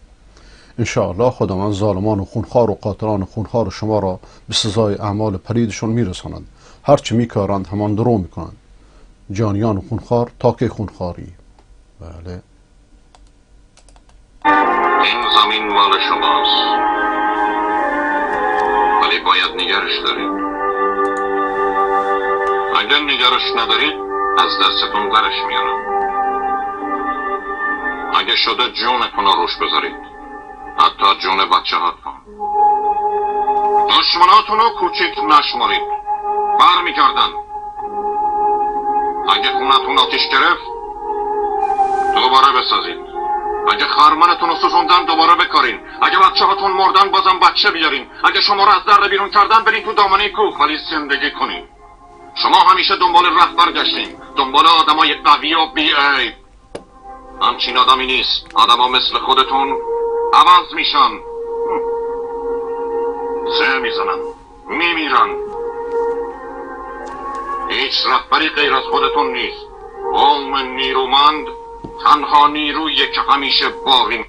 انشاءالله خداوند ظالمان و خونخوار و قاتلان خونخوار شما را به سزای اعمال پلیدشون میرسانند. هرچی میکارند همان درو میکنند. جانیان و خونخوار تا که خونخواری. بله. این زمین مال شماست، ولی باید نگرش دارید. اگر نگرش ندارید از دستتون درش میارم. اگه شده جونتون رو روش بذارید، حتی جون بچه هاتون. دشمناتون رو کوچیک نشمارید، برمیگردن. اگه خونتون آتیش گرفت دوباره بسازید. اگه خرمنتون رو سوزوندن دوباره بکارین. اگه بچه هاتون مردن بازم بچه بیارین. اگه شما رو از در بیرون کردن برین تو دامنه کوه ولی زندگی کنین. شما همیشه دنبال رهبر گشتین، دنبال آدمای قوی و بی عیب. همچین آدمی نیست. آدما مثل خودتون عوض میشن، زه میزنن، میمیرن. هیچ رهبری غیر از خودتون نیست. قوم نیرومند تنها نیرویی که همیشه باقی.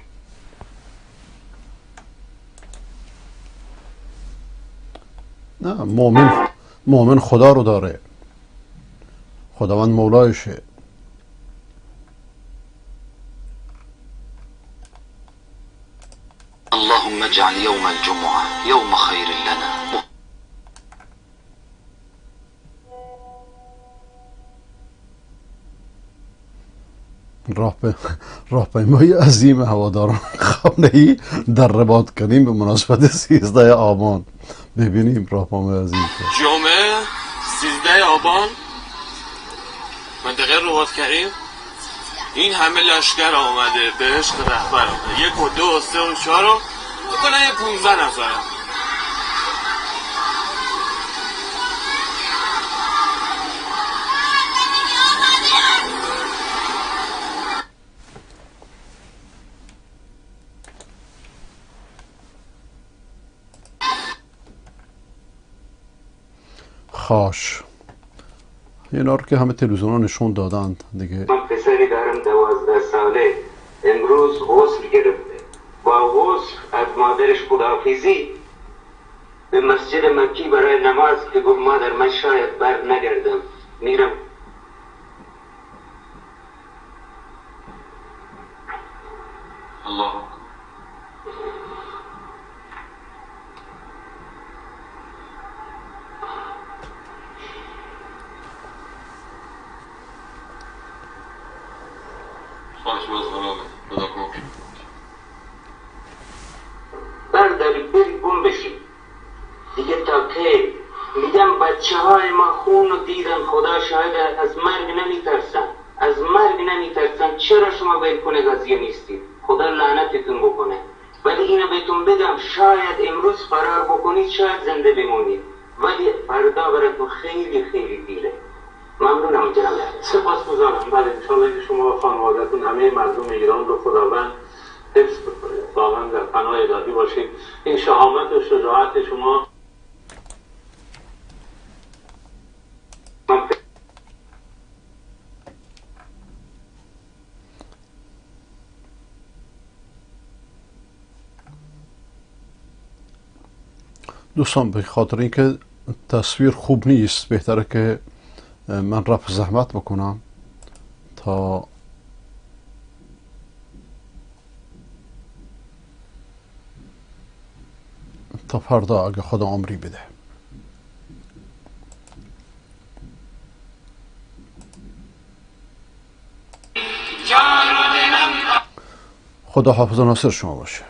نه، مؤمن خدا رو داره، خداوند مولایشه. اللهم اجعل يوم الجمعة يوم خير لنا. راهپیمای عظیم هواداران خامنه‌ای در رباط کنیم به مناسبت 13 آبان. ببینیم راهپیمای عظیم جمعه 13 آبان منطقه رباط کریم. این همه لشکر آمده به عشق رهبر آمده. 1 و 2 و 3 و 4 رو بکنن 15 نفر. کاش اینا رو که همه تلویزیون ها نشون دادند دیگه. من پسری دارم 12 ساله، امروز غسل گرفته، با غسل از مادرش خداحافظی به مسجد مکی برای نماز که گفت مادر من شاید بر نگردم میرم. الله خواهش باز حالا خدا کمک. برداری بری گم بشی دیگه. تا که میگم بچه های ما خون رو دیدن، خدا شاید از مرگ نمیترسن، از مرگ نمیترسن. چرا شما ول قضیه نیستید؟ خدا لعنتتون بکنه. ولی اینو بهتون بگم شاید امروز فرار بکنید شاید زنده بمونید، ولی فردا براتون خیلی خیلی دیره. ممنونم جناب. سپاسگزارم. بله انشاءالله که شما و خانواده‌تون همه مردم ایران رو خداوند حفظ بکنه، واقعا در پناه الهی باشید. این شهامت و شجاعت شما دوستان به خاطر اینکه تصویر خوب نیست بهتره که من رفع زحمت بکنم تا فردا اگه خدا عمری بده. خدا حافظ و ناصر شما باشه.